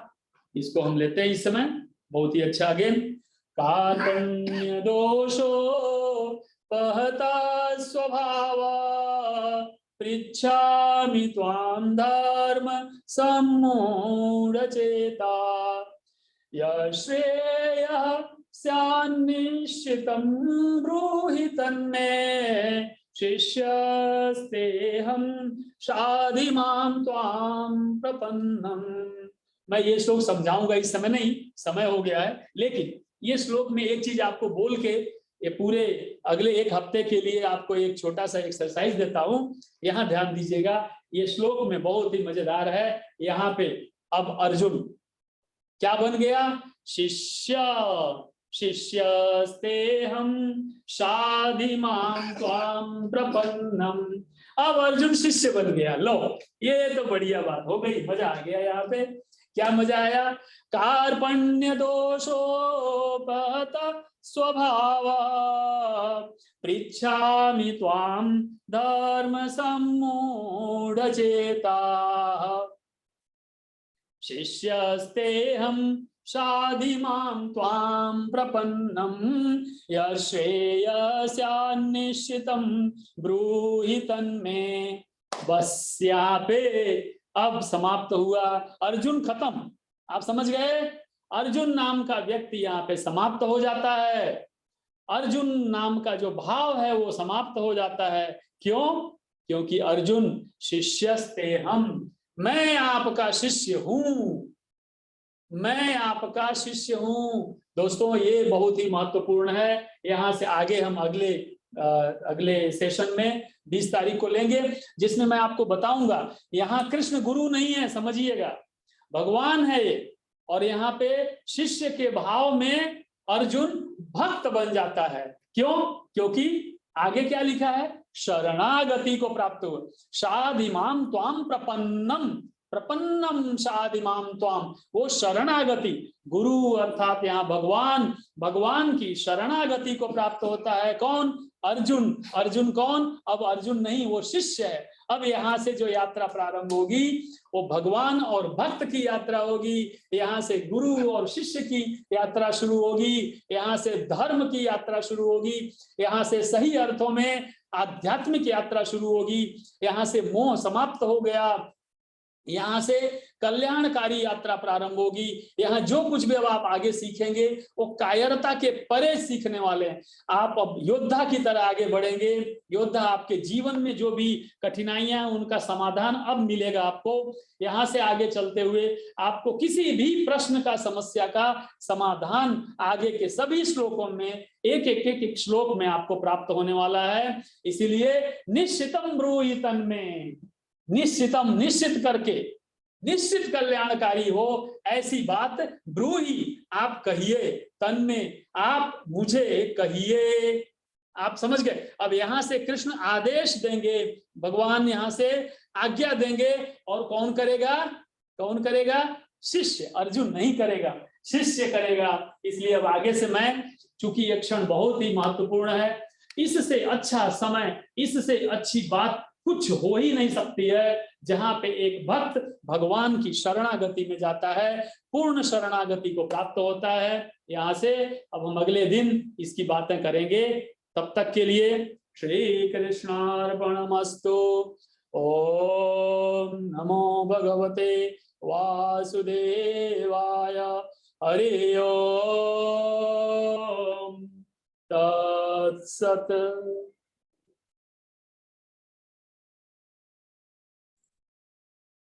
इसको हम लेते हैं इस समय, बहुत ही अच्छा। अगेन, कार्पण्य दोषो पहता स्वभाव पृच्छामि त्वां धर्म सम्मूढ़चेता यश्रेयः स्यान्निश्चितं ब्रूहि तन्मे शिष्यस्तेऽहं शाधि मां त्वां प्रपन्नम्। मैं ये श्लोक समझाऊंगा, इस समय नहीं, समय हो गया है, लेकिन ये श्लोक में एक चीज आपको बोल के ये पूरे अगले एक हफ्ते के लिए आपको एक छोटा सा एक्सरसाइज देता हूं। यहाँ ध्यान दीजिएगा, ये श्लोक में बहुत ही मजेदार है। यहाँ पे अब अर्जुन क्या बन गया? शिष्य, शिष्यस्तेऽहं शाधि मां त्वां प्रपन्नम्। अब अर्जुन शिष्य बन गया। लो, ये तो बढ़िया बात हो गई, मजा आ गया यहाँ पे क्या मजा आया? कार्पण्य दोषोपहत स्वभाव पृच्छामि त्वां धर्म सम्मूढ़ चेता शिष्यस्तेऽहं शाधिमां त्वां प्रपन्नं यश्रेयस्यान्निश्चितं ब्रूहि तन्मे। बस यहाँ पे अब समाप्त हुआ। अर्जुन खत्म, आप समझ गए? अर्जुन नाम का व्यक्ति यहाँ पे समाप्त हो जाता है। अर्जुन नाम का जो भाव है वो समाप्त हो जाता है। क्यों? क्योंकि अर्जुन शिष्यस्तेहम, मैं आपका शिष्य हूं, मैं आपका शिष्य हूं। दोस्तों ये बहुत ही महत्वपूर्ण है। यहां से आगे हम अगले सेशन में 20 तारीख को लेंगे, जिसमें मैं आपको बताऊंगा यहाँ कृष्ण गुरु नहीं है, समझिएगा, भगवान है ये। और यहाँ पे शिष्य के भाव में अर्जुन भक्त बन जाता है। क्यों? क्योंकि आगे क्या लिखा है? शरणागति को प्राप्त हुआ। शाधिमाम त्वाम प्रपन्नम, प्रपन्नम शाधिमाम त्वाम, वो शरणागति, गुरु अर्थात यहाँ भगवान, भगवान की शरणागति को प्राप्त होता है। कौन? अर्जुन। अर्जुन कौन? अब अर्जुन नहीं, वो शिष्य है। अब यहाँ से जो यात्रा प्रारंभ होगी वो भगवान और भक्त की यात्रा होगी। यहाँ से गुरु और शिष्य की यात्रा शुरू होगी, यहाँ से धर्म की यात्रा शुरू होगी, यहाँ से सही अर्थों में आध्यात्मिक यात्रा शुरू होगी। यहाँ से मोह समाप्त हो गया, यहाँ से कल्याणकारी यात्रा प्रारंभ होगी। यहाँ जो कुछ भी अब आप आगे सीखेंगे वो कायरता के परे सीखने वाले हैं। आप अब योद्धा की तरह आगे बढ़ेंगे। योद्धा, आपके जीवन में जो भी कठिनाइयां हैं उनका समाधान अब मिलेगा आपको। यहाँ से आगे चलते हुए आपको किसी भी प्रश्न का, समस्या का समाधान आगे के सभी श्लोकों में एक श्लोक में आपको प्राप्त होने वाला है। इसीलिए निश्चितम ब्रूहि तन्मे, निश्चितम, निश्चित करके, निश्चित कल्याणकारी हो ऐसी बात ब्रूहि, आप कहिए, तन में, आप मुझे कहिए। आप समझ गए? अब यहां से कृष्ण आदेश देंगे, भगवान यहां से आज्ञा देंगे, और कौन करेगा? कौन करेगा? शिष्य। अर्जुन नहीं करेगा, शिष्य करेगा। इसलिए अब आगे से मैं, चूंकि ये क्षण बहुत ही महत्वपूर्ण है, इससे अच्छा समय, इससे अच्छी बात कुछ हो ही नहीं सकती है, जहां पे एक भक्त भगवान की शरणागति में जाता है, पूर्ण शरणागति को प्राप्त होता है। यहाँ से अब हम अगले दिन इसकी बातें करेंगे। तब तक के लिए श्री कृष्णार्पणमस्तु। ओम नमो भगवते वासुदेवाय। हरि ओम तत्सत्।